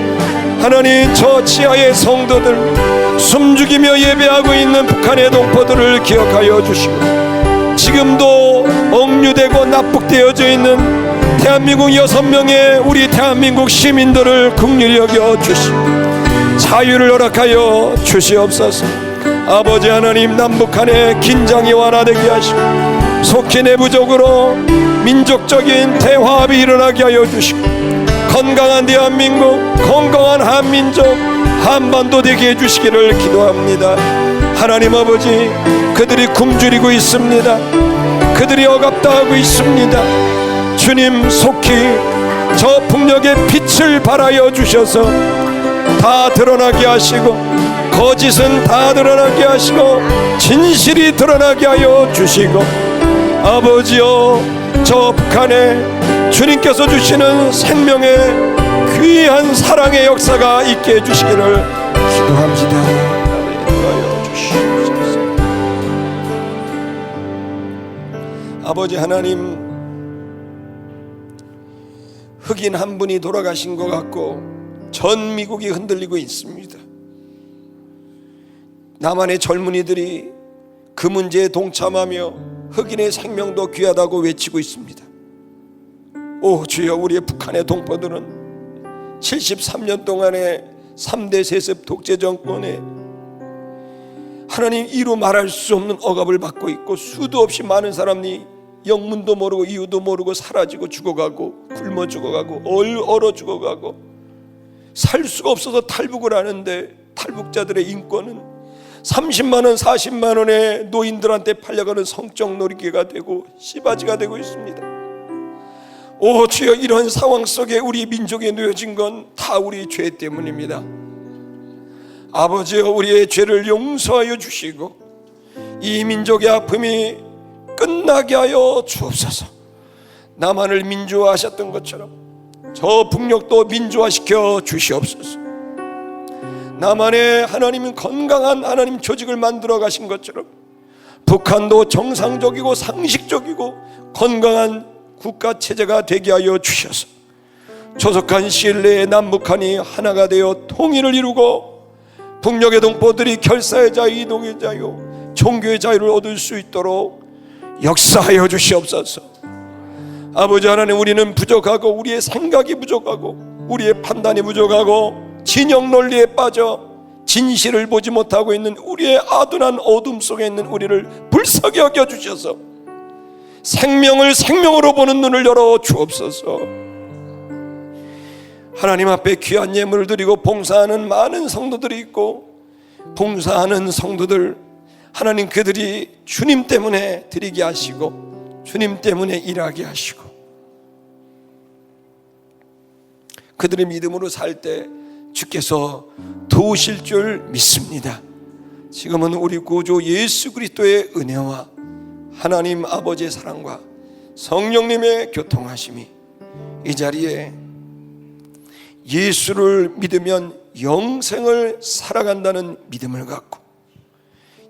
하나님, 저 지하의 성도들, 숨죽이며 예배하고 있는 북한의 동포들을 기억하여 주시고 지금도 억류되고 납북되어져 있는 대한민국 6명의 우리 대한민국 시민들을 긍휼히 여겨 주시고 자유를 허락하여 주시옵소서. 아버지 하나님, 남북한의 긴장이 완화되게 하시고 속히 내부적으로 민족적인 대화합이 일어나게 하여 주시고 건강한 대한민국, 건강한 한민족, 한반도 되게 해주시기를 기도합니다. 하나님 아버지, 그들이 굶주리고 있습니다. 그들이 억압당하고 있습니다. 주님, 속히 저 폭력의 빛을 발하여 주셔서 다 드러나게 하시고 거짓은 다 드러나게 하시고 진실이 드러나게 하여 주시고 아버지여, 저 북한에 주님께서 주시는 생명의 귀한 사랑의 역사가 있게 해주시기를 기도합니다. 인도하여 주시옵소서. 아버지 하나님, 흑인 한 분이 돌아가신 것 같고 전 미국이 흔들리고 있습니다. 남한의 젊은이들이 그 문제에 동참하며 흑인의 생명도 귀하다고 외치고 있습니다. 오 주여, 우리의 북한의 동포들은 73년 동안의 3대 세습 독재 정권에 하나님 이루 말할 수 없는 억압을 받고 있고 수도 없이 많은 사람이 영문도 모르고 이유도 모르고 사라지고 죽어가고 굶어 죽어가고 얼어 죽어가고 살 수가 없어서 탈북을 하는데 탈북자들의 인권은 30만원 40만원에 노인들한테 팔려가는 성적 놀이개가 되고 씨바지가 되고 있습니다. 오 주여, 이런 상황 속에 우리 민족에 놓여진 건 다 우리 죄 때문입니다. 아버지여, 우리의 죄를 용서하여 주시고 이 민족의 아픔이 끝나게 하여 주옵소서. 남한을 민주화하셨던 것처럼 저 북녘도 민주화시켜 주시옵소서. 남한에 하나님은 건강한 하나님 조직을 만들어 가신 것처럼 북한도 정상적이고 상식적이고 건강한 국가 체제가 되게 하여 주셔서 조속한 시일 내에 남북한이 하나가 되어 통일을 이루고 북녘의 동포들이 결사의 자유, 이동의 자유, 종교의 자유를 얻을 수 있도록 역사하여 주시옵소서. 아버지 하나님, 우리는 부족하고 우리의 생각이 부족하고 우리의 판단이 부족하고 진영 논리에 빠져 진실을 보지 못하고 있는 우리의 아둔한 어둠 속에 있는 우리를 불쌍히 여겨 주셔서 생명을 생명으로 보는 눈을 열어 주옵소서. 하나님 앞에 귀한 예물을 드리고 봉사하는 많은 성도들이 있고 봉사하는 성도들, 하나님 그들이 주님 때문에 드리게 하시고 주님 때문에 일하게 하시고 그들의 믿음으로 살 때 주께서 도우실 줄 믿습니다. 지금은 우리 구주 예수 그리스도의 은혜와 하나님 아버지의 사랑과 성령님의 교통하심이 이 자리에 예수를 믿으면 영생을 살아간다는 믿음을 갖고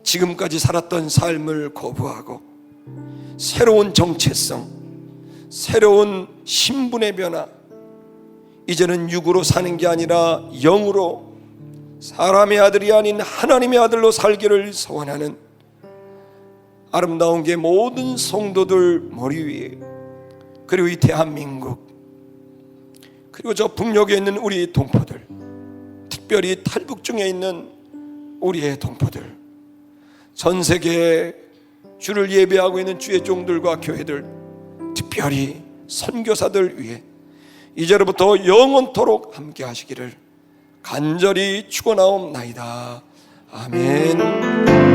지금까지 살았던 삶을 거부하고 새로운 정체성, 새로운 신분의 변화, 이제는 육으로 사는 게 아니라 영으로 사람의 아들이 아닌 하나님의 아들로 살기를 소원하는 아름다운 게 모든 성도들 머리 위에, 그리고 이 대한민국, 그리고 저 북녘에 있는 우리 동포들, 특별히 탈북 중에 있는 우리의 동포들, 전 세계에 주를 예배하고 있는 주의 종들과 교회들, 특별히 선교사들 위해 이제로부터 영원토록 함께 하시기를 간절히 축원하옵나이다. 아멘.